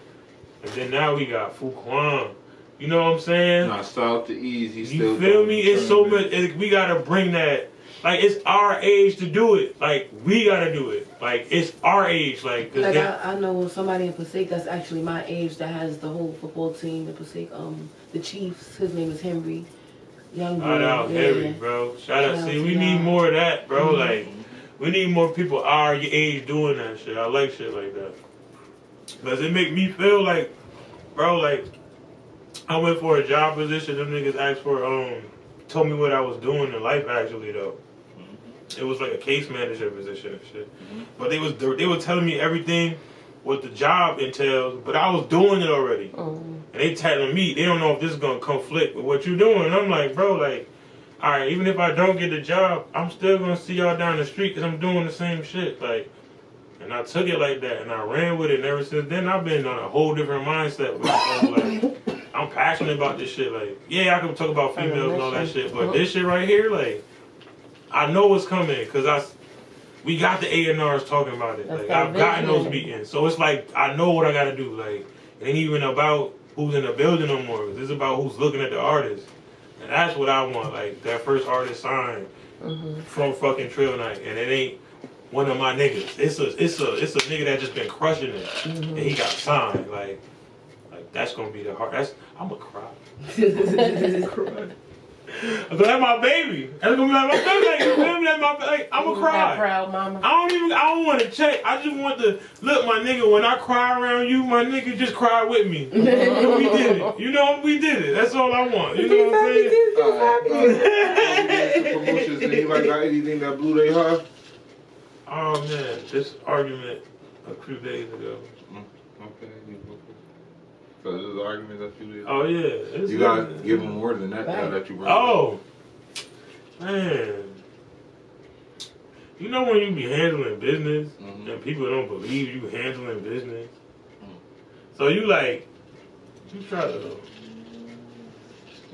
and then now we got Fuquan. You know what I'm saying? Nah, Style to Ease. He's you still feel me? It's so tournaments. much. We gotta bring that. Like, it's our age to do it. Like, we gotta do it. Like, it's our age. Like, cause I know somebody in Passaic that's actually my age that has the whole football team in Passaic. The Chiefs. His name is Henry. Young boy. Shout out Henry, bro. Shout out. See, we need more of that, bro. Like, we need more people our age doing that shit. I like shit like that. Because it make me feel like, bro, like, I went for a job position. Them niggas asked for, told me what I was doing in life, actually, though. It was like a case manager position and shit. But they were telling me everything what the job entails, but I was doing it already. And they telling me, they don't know if this is going to conflict with what you're doing. And I'm like, bro, like, all right, even if I don't get the job, I'm still going to see y'all down the street because I'm doing the same shit. Like, and I took it like that, and I ran with it, and ever since then, I've been on a whole different mindset. Like, I'm passionate about this shit. Like, yeah, I can talk about females and all that shit, but this shit right here, like, I know what's coming, because we got the A&Rs talking about it. Like, I've gotten those meetings. So it's like, I know what I got to do. Like, it ain't even about who's in the building no more. It's about who's looking at the artist. And that's what I want, like, that first artist signed from fucking Trail Night. And it ain't one of my niggas. It's a nigga that just been crushing it, and he got signed. Like that's gonna be the hard. I'm gonna cry. I'm gonna have my baby. That's gonna be like my baby. Like, you feel me? I'm gonna cry. Proud mama. I don't want to check. I just want to look, my nigga. When I cry around you, my nigga, just cry with me. We did it. You know, we did it. That's all I want. You know what I'm saying? Promotions. Anybody got anything that blew their heart? Oh man, this argument a few days ago. Okay. So this is the argument that you did? Oh yeah. You gotta give them more than that that you brought. Oh man. You know when you be handling business and people don't believe you handling business? So you try to,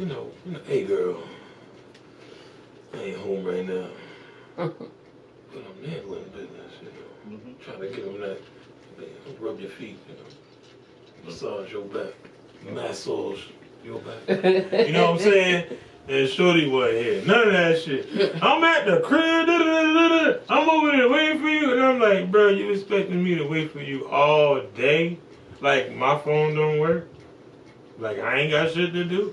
you know, hey girl, I ain't home right now. But I'm handling business, you know. Trying to get them that, rub your feet, you know. Massage your back. Massage your back. You know what I'm saying? And Shorty wasn't here. None of that shit. I'm at the crib. I'm over there waiting for you. And I'm like, bro, you expecting me to wait for you all day? Like, my phone don't work? Like, I ain't got shit to do?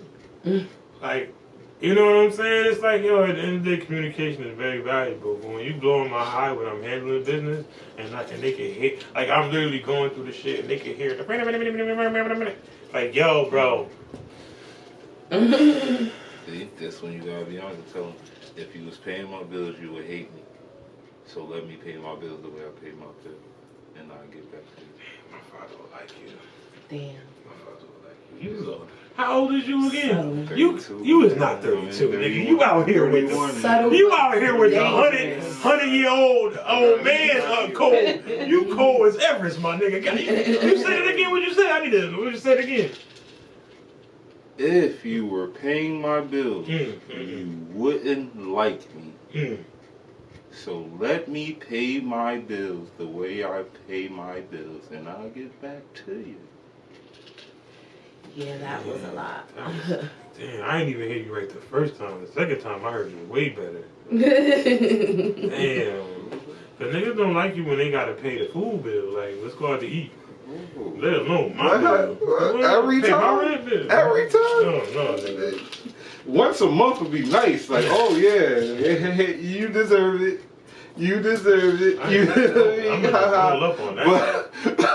Like, you know what I'm saying? It's like, yo, at the end of the day, communication is very valuable. But when you blowing my high when I'm handling business, and they can hear, like, I'm literally going through the shit, and they can hear the, like, yo, bro. Yeah, This one you gotta be honest and tell him, if you was paying my bills, you would hate me. So let me pay my bills the way I pay my bill, and I'll get back to you. My father would like you. Damn. My father would like you. You was old. How old is you again? 32. You is not 32, nigga. You out here with the you out here with the 100-year-old man cold. You cold as Everest, my nigga. You say it again. What you say? I need to. What you say it again? If you were paying my bills, you wouldn't like me. So let me pay my bills the way I pay my bills, and I'll get back to you. Yeah, that was a lot. Damn, I ain't even hear you right the first time. The second time, I heard you way better. Damn. The niggas don't like you when they gotta pay the food bill. Like, let's go out to eat. Let alone my bill. Every Pay time? my rent bill. Every time? No, nigga. Once a month would be nice. Like, oh yeah, you deserve it. You deserve it. I'm gonna roll up on that.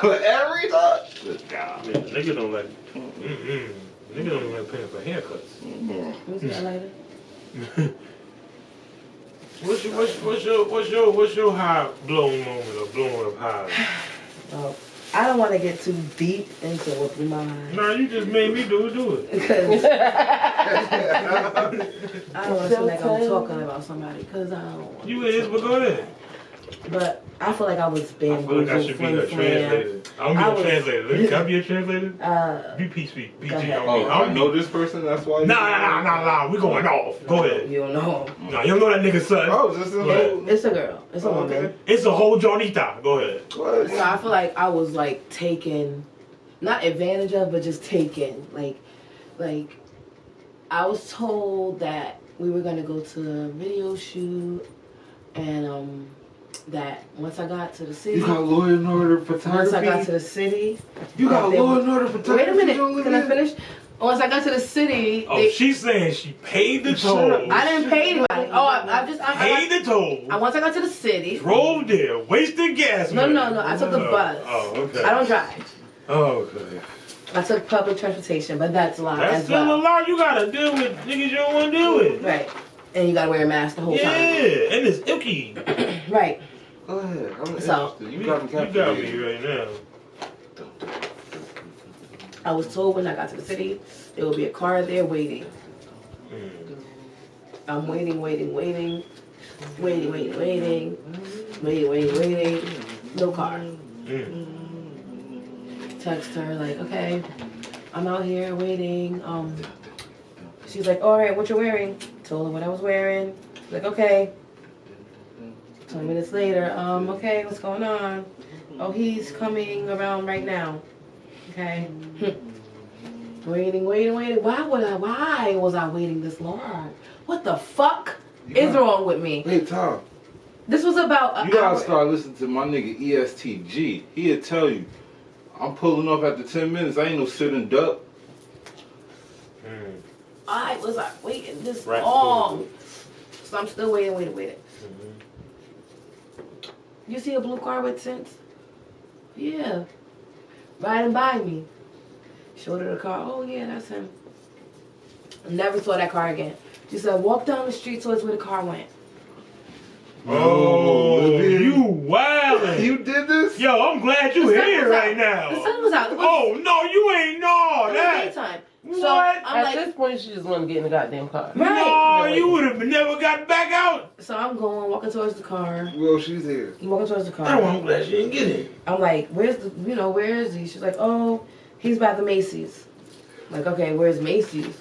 But every time? Good God. Yeah, nigga don't like. Nigga don't like paying for haircuts. What's that later? What's your high blown moment or blowing up high? Well, I don't want to get too deep into what mine. Nah, you just made me do it. Because I don't want to feel like I'm talking about somebody. Because I don't want You is, but go ahead. But I feel like I was I feel like I bamboozled. should be a translator. I'm gonna be a translator. Can I be a translator? Be PG. Oh, I know this person, that's why you... Nah. We going off. Go ahead. You don't know. Nah, you don't know that nigga son. Oh, is this a whole... It's a girl. It's a woman. It's a whole Jonita. Go ahead. What? So I feel like I was like taken, not advantage of, but just taken. Like I was told that we were gonna go to a video shoot, and that once I got to the city. You got Law and Order photography? Once I got to the city. You got Law and Order photography? Wait a minute. Can I finish? Once I got to the city. She's saying she paid the toll. I didn't pay anybody. Oh, I paid the toll. Once I got to the city. Drove there, wasted gas. No. I took the bus. Oh, okay. I don't drive. Oh, okay. I took public transportation, but that's a lot. That's still a lot. You gotta deal with niggas you don't want to deal with. Right. And you gotta wear a mask the whole time. Yeah, and it's icky. Right. Go ahead. I'm interested. You got me captivated. You got me right now. I was told when I got to the city, there will be a car there waiting. I'm waiting. No car. Text her like, okay, I'm out here waiting. She's like, all right, what you're wearing? Told her what I was wearing. She's like, okay. 20 minutes later, okay, what's going on? Oh, he's coming around right now. Okay. Waiting. Why was I waiting this long? What the fuck is wrong with me? Hey, Tom. This was about you gotta start listening to my nigga ESTG. He'll tell you, I'm pulling off after 10 minutes. I ain't no sitting duck. I was waiting this long. So I'm still waiting. You see a blue car with tints? Yeah. Riding by me. Showed her the car. Oh, yeah, that's him. Never saw that car again. She said, walk down the street towards where the car went. Oh, you wildin'. You did this? Yo, I'm glad you here right now. The sun was out. Oh, no, you ain't know that. Daytime. What? So I'm At this point, she just wanted to get in the goddamn car. Right. No, you would have never got back out. So I'm walking towards the car. Well, she's here. I'm walking towards the car. Oh, I'm glad she didn't get it. I'm like, where is he? She's like, oh, he's by the Macy's. I'm like, okay, where's Macy's?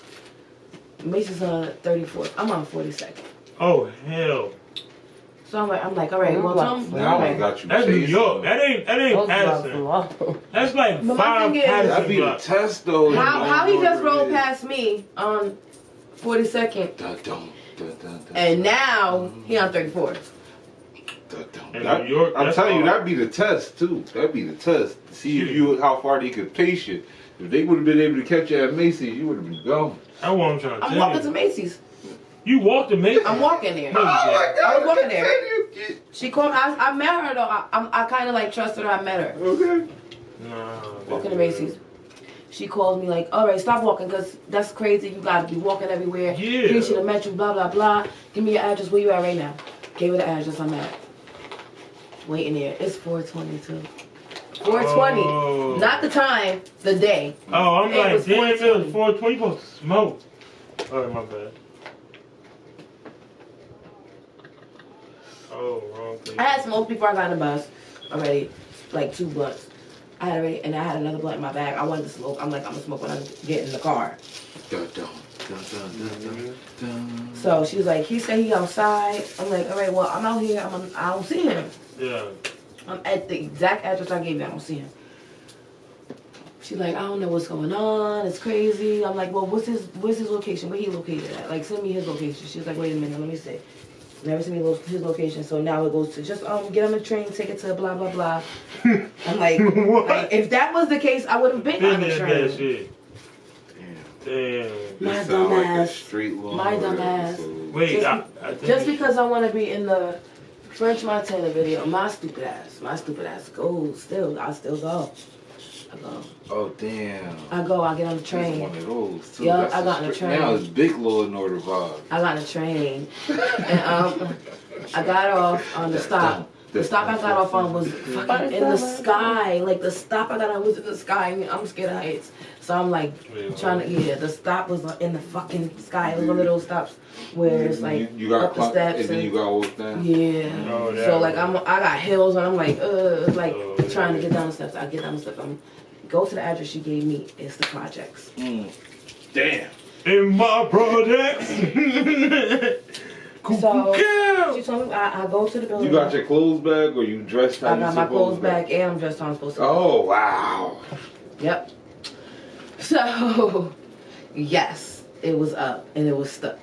Macy's on 34th. I'm on 42nd. Oh, hell. So I'm like, all right, well, Tom, got you. That's New York. That ain't Patterson. That's like But 5 Patterson. That'd be the test, though. How he just rolled past me on 42nd, and now he on 34th. New York, I'm telling you, hard. that'd be the test too. That'd be the test. To see if how far they could pace you. If they would have been able to catch you at Macy's, you would have been gone. That's what I'm trying to tell you. I'm walking to Macy's. You walked to Macy's? I'm walking there. No, you didn't. I was walking there. She called. I met her though. I kind of like trusted her. I met her. Okay. Nah. Walking to Macy's. she calls me like, all right, stop walking, because that's crazy. You got to be walking everywhere. Yeah. He should have met you, blah, blah, blah. Give me your address. Where you at right now? Gave her the address I'm at. Waiting there. It's 4:22. 4:20. Oh. Not the time, the day. Oh, I'm It like, was damn, it 4:20. was 4:20. You supposed to smoke. Oh, my bad. Oh, wrong thing. I had smoked before I got on the bus already, like 2 blunts. I had already, and I had another blunt in my bag. I wanted to smoke. I'm like, I'm gonna smoke when I get in the car. Dun, dun, dun, dun, dun, dun, dun. So she was like, he said he outside. I'm like, all right, well, I'm out here. I don't see him. Yeah. I'm at the exact address I gave you. I don't see him. She's like, I don't know what's going on. It's crazy. I'm like, well, where's his location? Where he located at? Like, send me his location. She's like, wait a minute, let me see. Never sent me his location. So now it goes to just get on the train, take it to blah blah blah. I'm like, if that was the case, I would have been on the That train. shit. Damn. My This sound like a dumbass. straight law My or dumbass. episode. Wait, Just- I think Just because I want to be in the French Montana video, my stupid ass goes still. I still go. I go. Oh damn. I go. I get on the He's train. one of those too. Yeah, That's I a got on the straight- train. Now it's big Law and Order vibe. I got on the train, and I got off on the stop. The stop I got off on was fucking in the sky. Like the stop I got on was in the sky. I mean, I'm scared of heights, so I'm like trying to. Yeah, the stop was in the fucking sky. It was one of those stops where it's like you got up the steps and then you got walk down. Yeah. Oh, yeah. So like I got hills and I'm like like Oh, trying to yeah. get down the steps. I get down the steps. Go to the address she gave me. It's the projects. Damn. in my projects. So she told me I go to the building. You got your clothes back or you dressed how I you got my supposed clothes to? back and I'm dressed how I'm supposed to. Oh wow. Yep. So yes, it was up and it was stuck.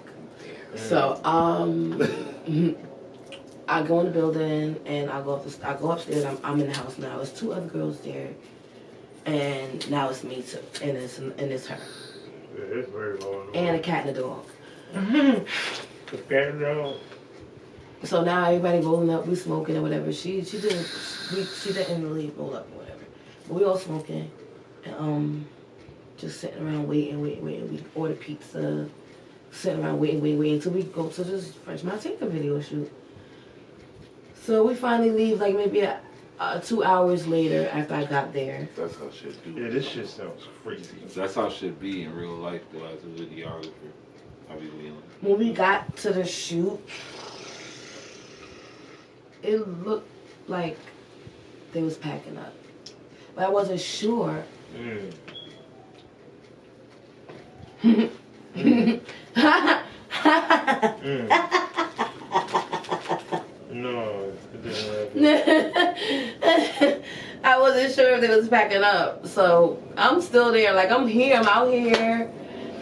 So I go in the building and I go upstairs. I'm in the house now. There's 2 other girls there, and now it's me too, and it's her, Yeah, it's very long. and a cat and a dog. The cat dog. So now everybody rolling up, we smoking or whatever. She didn't really roll up or whatever, but we all smoking, and just sitting around waiting. We order pizza, sitting around waiting until we go to this French Montana video shoot. So we finally leave like maybe 2 hours later after I got there. That's how shit do. Yeah, this shit sounds crazy. That's how shit be in real life though as a videographer. I be feeling. When we got to the shoot, it looked like they was packing up, but I wasn't sure. No, it didn't happen. I wasn't sure if they was packing up, so I'm still there. Like I'm here, I'm out here.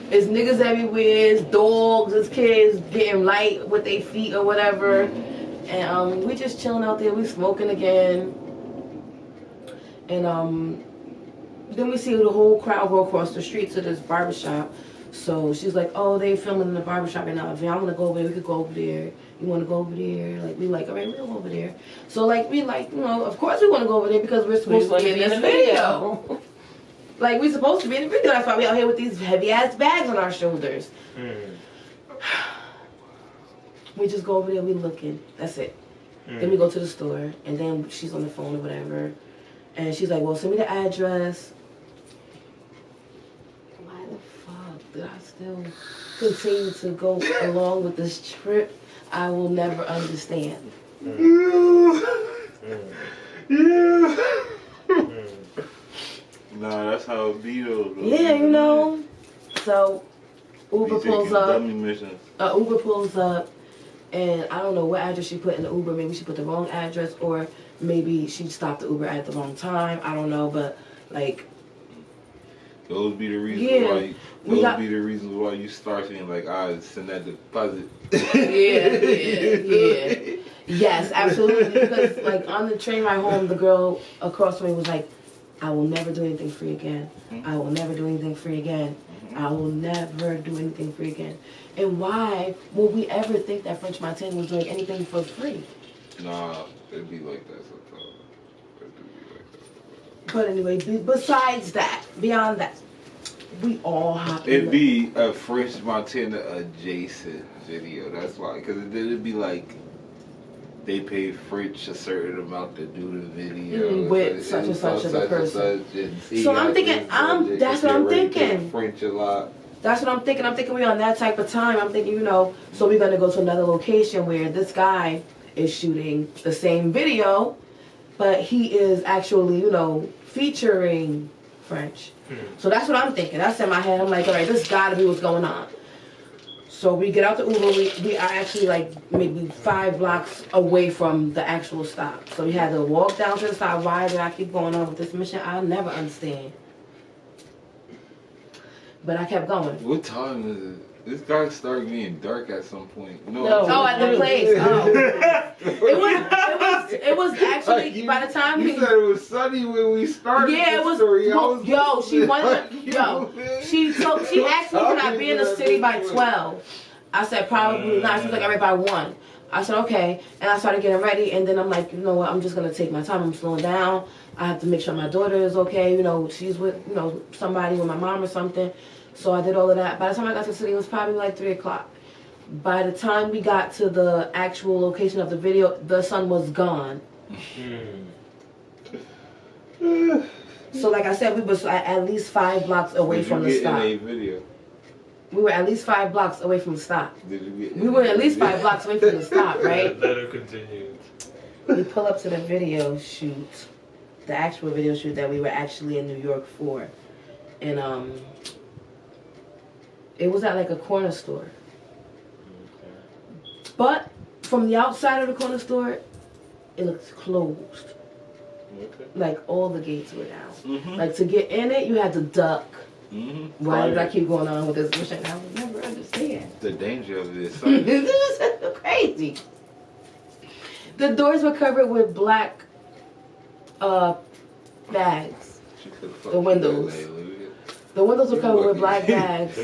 There's niggas everywhere, there's dogs, there's kids getting light with their feet or whatever, and we just chilling out there. We smoking again, and then we see the whole crowd go across the street to this barbershop. So she's like, oh, they filming in the barbershop right now. If y'all want to go over there, we could go over there. You want to go over there? Like, we like, all right, we'll go over there. So, like, we like, you know, of course we want to go over there because we're supposed to be in this video. Like, we're supposed to be in the video. That's why we out here with these heavy-ass bags on our shoulders. We just go over there, we looking. That's it. Then we go to the store, and then she's on the phone or whatever. And she's like, well, send me the address. Why the fuck did I still continue to go along with this trip? I will never understand. Nah, that's how it be though. Yeah, you know. So Uber Be pulls taking up. dummy missions. Uber pulls up, and I don't know what address she put in the Uber. Maybe she put the wrong address, or maybe she stopped the Uber at the wrong time. I don't know, but like, Those be the reasons Yeah, why. Those be the reasons why you start saying like, I send that deposit. yeah. Yes, absolutely. Because like on the train ride home, the girl across from me was like, I will never do anything free again. I will never do anything free again. I will never do anything free again. And why would we ever think that French Montana was doing anything for free? Nah, it be like that sometimes. It do be like that. But anyway, besides that, beyond that, we all hop in. It'd be a French Montana adjacent video. That's why, because it'd be like they pay French a certain amount to do the video with such and such as a person. And So I'm thinking, that's what I'm thinking. French a lot. That's what I'm thinking. I'm thinking we're on that type of time. I'm thinking, you know, so we're gonna go to another location where this guy is shooting the same video, but he is actually, you know, featuring French. So that's what I'm thinking. That's in my head. I'm like, all right, this gotta be what's going on. So we get out the Uber. We are actually like maybe 5 blocks away from the actual stop. So we had to walk down to the stop. Why did I keep going on with this mission? I'll never understand. But I kept going. What time is it? This guy started getting dark at some point. No, at the place. It was actually like by the time you said it was sunny when we started. Yeah, it was. She wanted. She asked me, can I be in the city by 12? I said probably not. She was like, all right, by 1. I said okay, and I started getting ready, and then I'm like, you know what? I'm just gonna take my time. I'm slowing down. I have to make sure my daughter is okay. You know, she's with somebody, with my mom or something. So I did all of that. By the time I got to the city, it was probably like 3 o'clock. By the time we got to the actual location of the video, the sun was gone. So like I said, we was at least 5 blocks away from the stop. Did you get in a video? We were at least 5 blocks away from the stop. Did you get? We were at least 5 blocks away from the stop, right? Let her continue. We pull up to the video shoot, the actual video shoot that we were actually in New York for, and it was at like a corner store. But from the outside of the corner store, it looked closed. Okay. Like all the gates were down. Like to get in it, you had to duck. Why did I keep going on with this mission? I would never understand. The danger of this. This is crazy. The doors were covered with black bags. The windows. The windows were covered with black bags.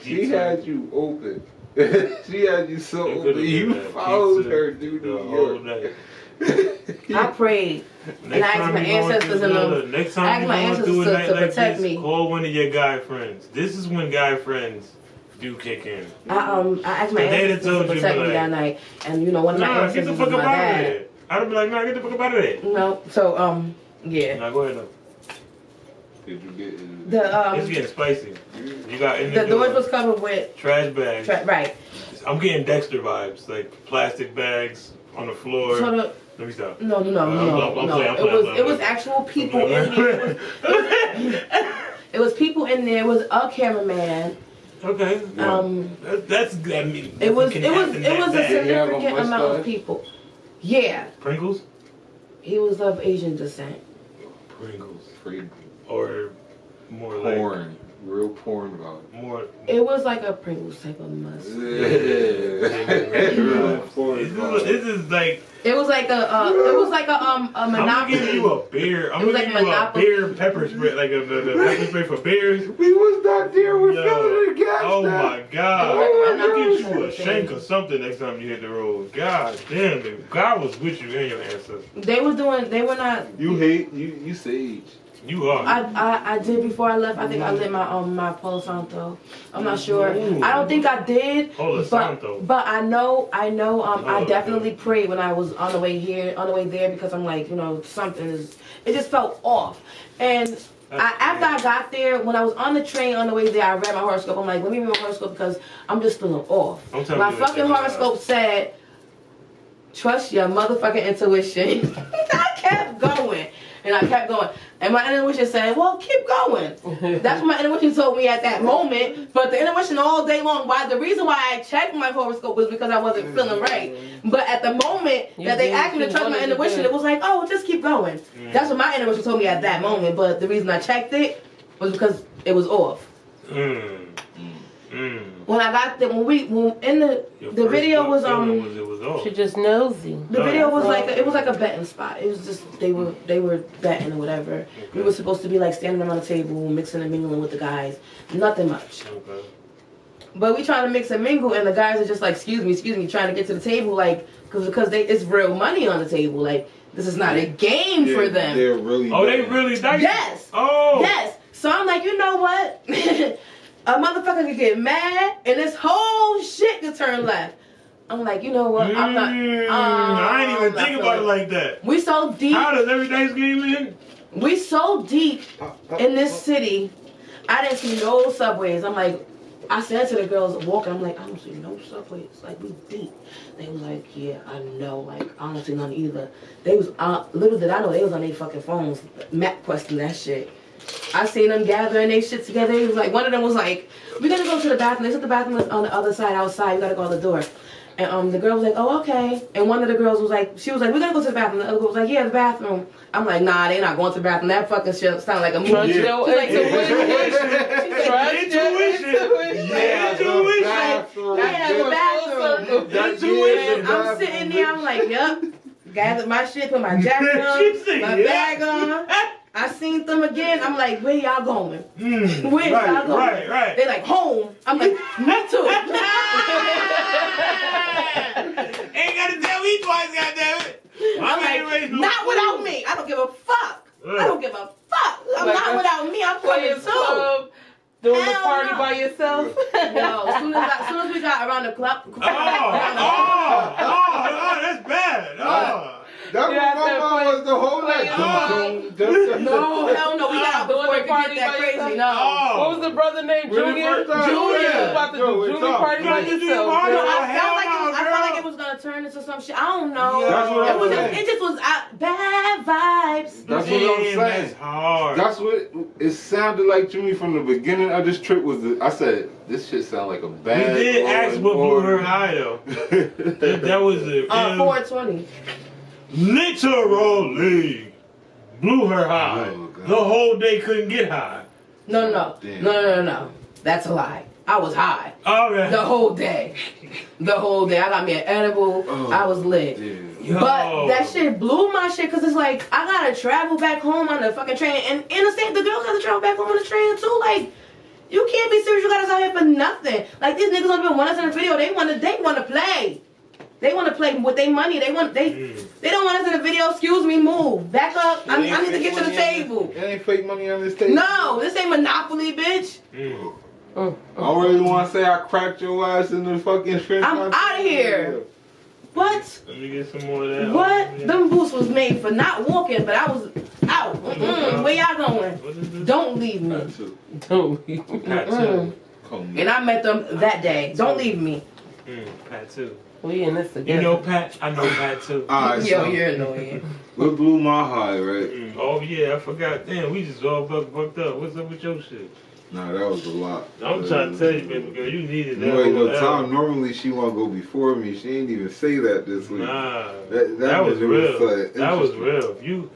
She had you open. She had you so open. You followed her through New York. I prayed. And I asked my ancestors Next time you do a night to like protect this, me. call one of your guy friends. This is when guy friends do kick in. I asked my ancestors to protect me that night. And one of my ancestors was my dad. Get the fuck up out of there. I'd be like, nah, get the fuck up out of there. No, so yeah. Nah, go ahead now. Did you get it's getting spicy. You got in the doors was covered with trash bags. Right. I'm getting Dexter vibes, like plastic bags on the floor. Let me stop. No. It was actual people in there. It was people in there. It was a cameraman. Okay. That's. I mean, it was a significant amount of people. Yeah. Pringles. He was of Asian descent. Pringles. Or more porn. Like real porn about it. More. It was like a Pringles type of must. This is like. It was like a Monopoly. I'm gonna give you a beer. I'm gonna give you a beer pepper spray, like the pepper spray for beers. We was not there. We're filling the gas. Oh now. my God! I'm gonna get you a shank or something next time you hit the road. God damn it! God was with you and your ancestors. They were not. You hate you sage. You are. I did before I left. I think I lit my Palo Santo. I'm not sure. Ooh. I don't think I did. Palo Santo. But I know. I definitely prayed when I was on the way there because I'm like, something is. It just felt off. And after I got there, when I was on the train on the way there, I read my horoscope. I'm like, let me read my horoscope because I'm just feeling off. My fucking horoscope said, trust your motherfucking intuition. I kept going. And I kept going. And my intuition said, well, keep going. That's what my intuition told me at that moment. But the intuition all day long, the reason why I checked my horoscope was because I wasn't feeling right. But at the moment that they asked me to trust my intuition, it was like, oh, just keep going. That's what my intuition told me at that moment. But the reason I checked it was because it was off. When I got there, the video was She just nosy. The video was it was like a betting spot. It was just they were betting or whatever. Okay. We were supposed to be like standing around the table, mixing and mingling with the guys. Nothing much. Okay. But we trying to mix and mingle, and the guys are just like, excuse me, trying to get to the table, like because it's real money on the table. Like this is not a game for them. They're really. Oh, they really dice. Yes. Oh. Yes. So I'm like, you know what? A motherfucker could get mad and this whole shit could turn left. I'm like, you know what? I'm not. I ain't even think about it like that. We so deep. How does every Thanksgiving end? We so deep in this city. I didn't see no subways. I'm like, I said to the girls walking, I'm like, I don't see no subways. Like, we deep. They was like, yeah, I know. Like, I don't see none either. They was, little did I know, they was on their fucking phones, map questing that shit. I seen them gathering their shit together. It was like, one of them was like, we gotta go to the bathroom. They said the bathroom was on the other side, outside. We gotta go to the door. And the girl was like, oh, okay. And one of the girls was like, she was like, we're gonna go to the bathroom. The other girl was like, yeah, the bathroom. I'm like, nah, they not going to the bathroom. That fucking shit sound like a movie. Trust She's your like, intuition. Yeah, the bathroom. Intuition. I'm sitting there, I'm like, yup. Gathered my shit, put my jacket on, my bag on. I seen them again. I'm like, where y'all going? Where y'all going? Right. They like, home. I'm like, me too. Ain't gotta tell me twice, goddammit. I'm like, not without me. I don't give a fuck. I don't give a fuck. I'm like, not without me. I'm coming too. Doing the party by yourself? No, as soon as we got around the club. Oh, that's bad. That was my mom was the whole night. No, hell no. We got out before it could get that crazy. No. What was the brother named Junior? Junior. About to do Junior party by yourself. I felt like it was gonna turn into some shit. I don't know. That's what It just was bad vibes. That's what I'm saying. That's hard. That's what it sounded like to me from the beginning of this trip. I said, this shit sound like a bad. You did ask what blew her high though. that was it. 420. Literally blew her high. Oh, God. The whole day couldn't get high. No. That's a lie. I was high. Okay. The whole day. I got me an edible. I was lit. Yo. But that shit blew my shit because it's like, I gotta travel back home on the fucking train. And in the same, the girls have to travel back home on the train too. Like, you can't be serious. You got us out here for nothing. Like, these niggas don't even want us in the video. They want to play. They want to play with their money. They don't want us in the video. Excuse me, move. Back up. I need to get to the table. It ain't fake money on this table. No, this ain't Monopoly, bitch. I don't really want to say I cracked your ass in the fucking French. I'm out of here. What? Let me get some more of that. What? Yeah. Them boots was made for not walking, but I was out. Where y'all going? Don't leave me. Don't leave me. Pat too. And I met them that day. Don't leave me. Pat too. We in this together. You know Pat? I know Pat too. Alright, Yo, you're annoying. What blew my high, right? Oh yeah, I forgot. Damn, we just all fucked up. What's up with your shit? Nah, that was a lot. I'm trying to tell you, baby girl, you needed that. You ain't no whole time. album. Normally she want to go before me. She ain't even say that this week. Nah, That was real. like, That was real. You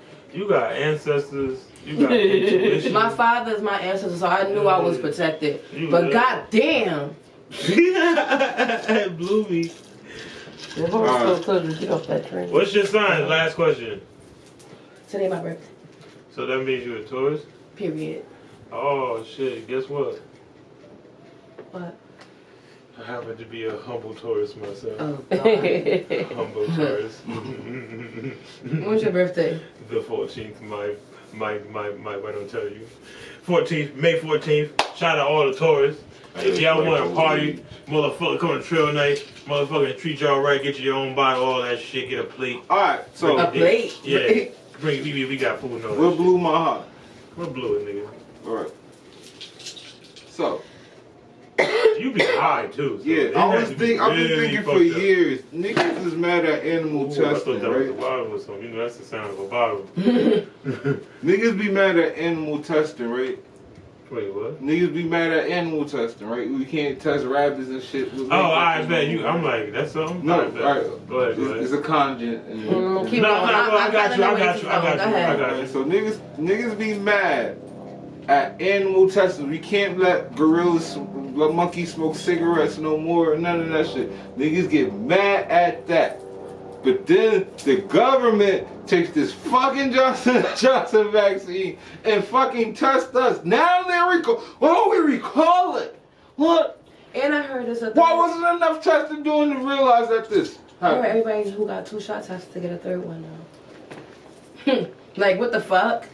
got ancestors. You got intuition. My father's my ancestor, so I knew I was protected. You But was. goddamn. It blew me. The horse told you to get off that train. What's your sign? Last question. Today my birthday. So that means you're a Taurus? Period. Oh shit, guess what? What? I happen to be a humble Taurus myself. Oh, God. Humble Taurus. When's your birthday? The 14th, I don't tell you. 14th, May 14th. Shout out all the Taurus. If y'all want a party, motherfucker, come to Trail Night, motherfucker, treat y'all right, get you your own bottle, all that shit, get a plate. Alright, so A plate? Yeah. Bring we got food and all that what shit. blew my heart? What blew it, nigga? Alright. So, You be high too. So yeah, it I've has to been be really thinking for fucked up. years. Niggas is mad at animal Ooh, I testing, thought that was a right? bottle or something. You know, that's the sound of a bottle. Niggas be mad at animal testing, right? Wait, what? Niggas be mad at animal testing, right? We can't test rabbits and shit. Oh, I bet you. I'm like, that's something? No, I bet. alright. Go ahead, go ahead. It's a conjugate. And, Keep No, going. I got you. Go ahead. So niggas be mad at animal testing. We can't let gorillas, let monkeys smoke cigarettes no more. None of that shit. Niggas get mad at that. But then the government takes this fucking Johnson vaccine and fucking test us. Now they recall. Why don't we recall it? What? And I heard this. Why wasn't enough testing doing to realize that this I heard happened? everybody who got 2 shots has to get a 3rd one now. Like, what the fuck?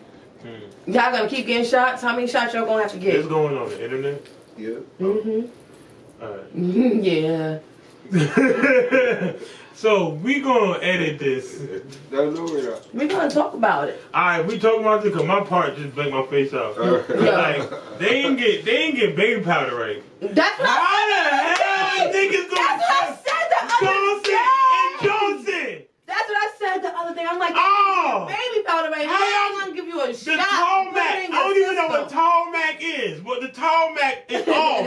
Y'all gonna keep getting shots? How many shots y'all gonna have to get? It's going on the internet. Yeah. Alright. Yeah. So we gonna edit this. We're gonna talk about it. Alright, we talking about this because my part just blanked my face out. Like they ain't get baby powder right. That's what How the hell niggas That's what I said the other day. Johnson. That's what I said the other day. I'm like, Oh. baby powder right How now. y'all I'm gonna give you a The shot. tall put it Mac. in I don't your even know what system. tall Mac is, but the tall Mac is off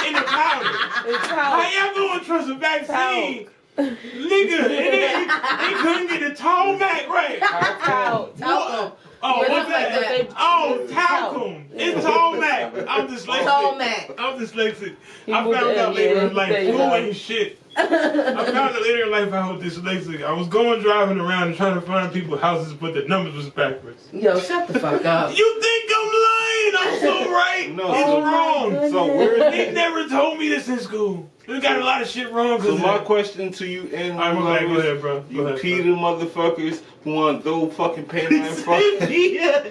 in the powder. It's How how. y'all gonna trust a vaccine? Nigga, they couldn't get the tall Mac right. How. Talcum. Oh, It what's looks like that? that. Oh, talcum. It's tall Mac. I'm dyslexic. Tall Mac. I'm dyslexic. He I moved found it out in, later yeah, in life, there you flu go. ain't shit. I found out later in life I was dyslexic. I was going driving around and trying to find people's houses, but the numbers was backwards. Yo, shut the fuck up. You think I'm lying? I'm so right. No, It's so- wrong. So where's They never told me this in school. We got a lot of shit wrong. So my question to you and Alright, my bad. Go ahead, bro. you Peter motherfuckers who want to throw fucking paint on fucking. Yeah.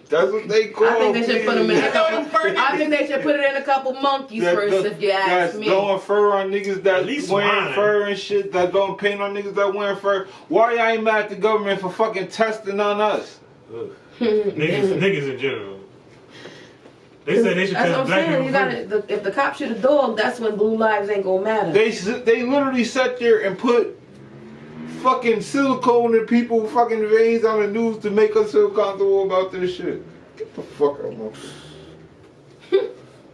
That's what they call. I think they should put them in a Yeah. couple. I think they should put it in a couple monkeys first, if you ask That's me. throwing fur on niggas At that least wearing mine. fur and shit. That don't paint on niggas that wearing fur. Why y'all ain't mad at the government for fucking testing on us? Niggas in general. They said they should That's what test I'm black saying. You people gotta. If the cop shoot a dog, that's when blue lives ain't gonna matter. They literally sat there and put fucking silicone in people fucking veins on the news to make us feel comfortable about this shit. Get the fuck out, man.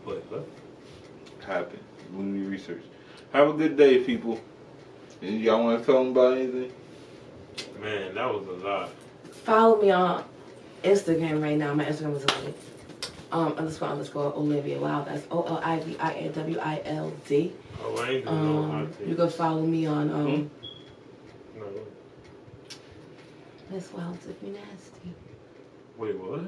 What? Happened. When we research. Have a good day, people. And y'all want to tell them about anything? Man, that was a lot. Follow me on Instagram right now. My Instagram is __ Olivia Wild. That's OLIVIAWILD. Oh, I ain't doing no hot You takes. can follow me on No. Miss Wild if you nasty. Wait, what?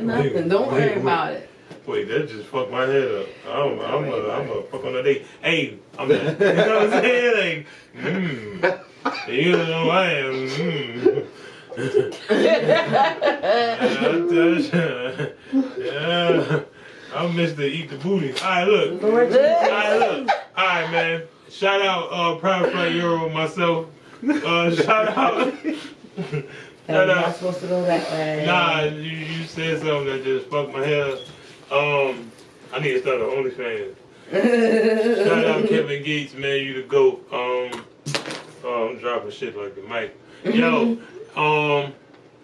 Nothing. Don't worry about it. Wait, that just fucked my head up. I'm a fuck on a date. Hey, I'm not. You know what I'm saying? Like, you know I am. Yeah, I'm Mr. Eat the Booty. Alright, look. Alright, man. Shout out Private Flight Euro, myself. Shout out. You're not supposed to go that way. Nah, you said something that just fucked my head up. I need to start an OnlyFans. Shout out Kevin Gates, man, you the GOAT. I'm dropping shit like the mic. Yo,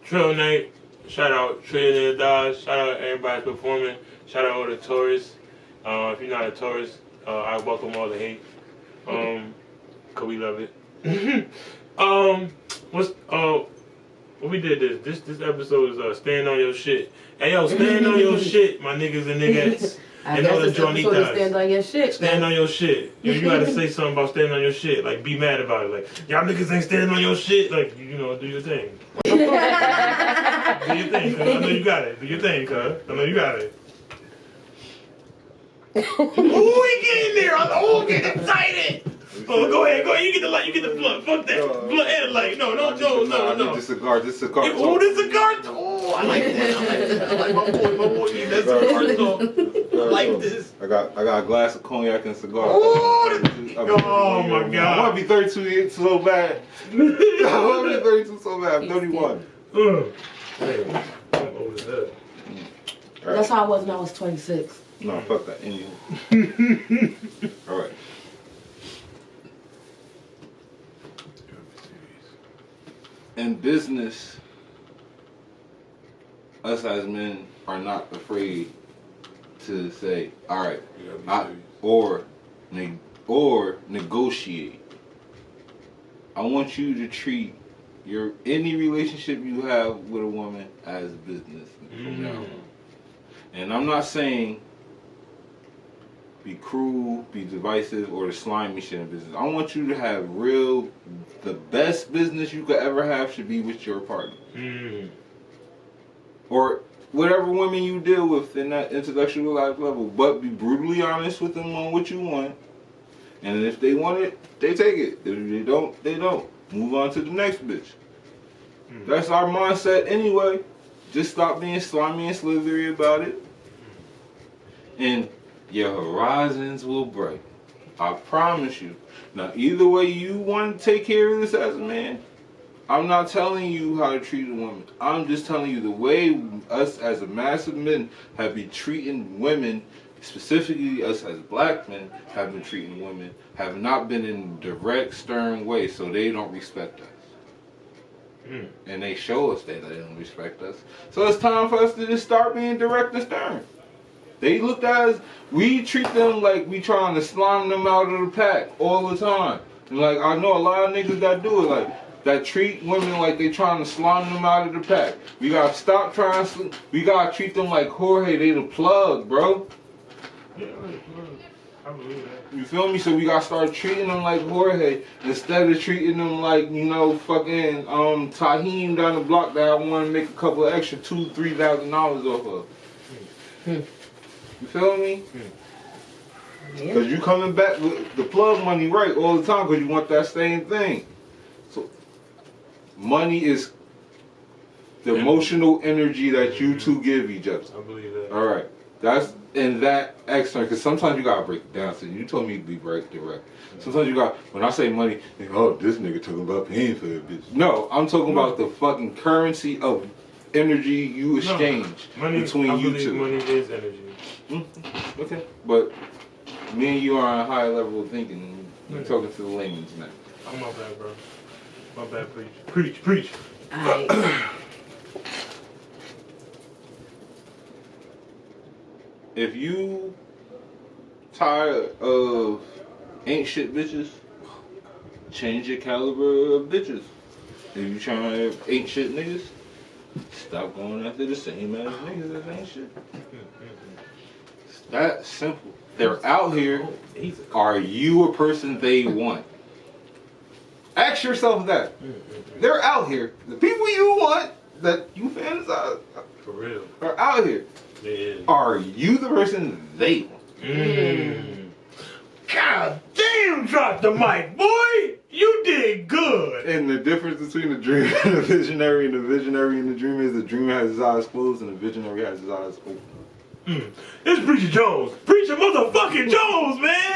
Trail Night, shout out Trinidad Dodge, shout out everybody performing, shout out all the tourists. If you're not a tourist, I welcome all the hate. Cause we love it. What we did this episode is stand on your shit. Hey yo, stand on your shit, my niggas and niggas. I And all guess the this episode is Johnnitas. stand on your shit. Stand on your shit. You gotta say something about standing on your shit. Like, be mad about it. Like, y'all niggas ain't standing on your shit. Like, you know, do your thing. Do your thing, cuz. I know you got it. Do your thing, cuz. I know you got it. Ooh, we get in there. I'm getting excited. Oh, go ahead. You get the light. You get the blunt. Fuck that. Blunt and light. No. I need the cigar. This cigar. Oh, this cigar. Oh, I like that. I like my boy. That's cigar talk. I like this. I got a glass of cognac and cigar. Oh my I God. want to be 32 years so bad. I want to be 32 so bad. I'm 31. Hey, I'm old as hell. That's how I was when I was 26. No, fuck that. Anyway. All right. In business, us as men are not afraid to say, all right, or negotiate. I want you to treat any relationship you have with a woman as business from now on. And I'm not saying be cruel, be divisive, or the slimy shit in business. I want you to have the best business you could ever have should be with your partner. Or whatever women you deal with in that intellectual life level. But be brutally honest with them on what you want. And if they want it, they take it. If they don't, they don't. Move on to the next bitch. That's our mindset anyway. Just stop being slimy and slithery about it. And your horizons will break. I promise you. Now, either way you want to take care of this as a man, I'm not telling you how to treat a woman. I'm just telling you the way us as a mass of men have been treating women, specifically us as black men have been treating women, have not been in direct, stern way, so they don't respect us. And they show us that they don't respect us. So it's time for us to just start being direct and stern. They look at us, we treat them like we trying to slime them out of the pack all the time. And like, I know a lot of niggas that do it, like, that treat women like they trying to slime them out of the pack. We gotta stop trying to, we gotta treat them like Jorge, they the plug, bro. Yeah, I believe that. You feel me? So we gotta start treating them like Jorge instead of treating them like, you know, fucking Taheem down the block that I want to make a couple of extra $2,000-$3,000 off of. You feel me? Because you coming back with the plug money right all the time because you want that same thing. So money is the emotional energy that you two give each other. I believe that. All right. That's in that external, because sometimes you gotta break it down. So you told me to be direct. Sometimes you got, when I say money, you know, oh, this nigga talking about paying for that bitch. No, I'm talking about the fucking currency of energy you exchange between you two. Money is energy. Okay, but me and you are on a higher level of thinking. You're talking to the layman's now. Oh, my bad, bro. My bad, preach. If you tired of ain't shit bitches, change your caliber of bitches. If you trying to have ain't shit niggas, stop going after the same ass niggas that ain't shit. It's that simple. They're out here. Are you a person they want? Ask yourself that. They're out here. The people you want, that you fantasize, For real. are out here. Yeah. Are you the person they want? God damn, drop the mic, boy! You did good! And the difference between the dreamer and the visionary and the dreamer is the dreamer has his eyes closed and the visionary has his eyes open. It's Preacher Jones. Preacher motherfucking Jones, man!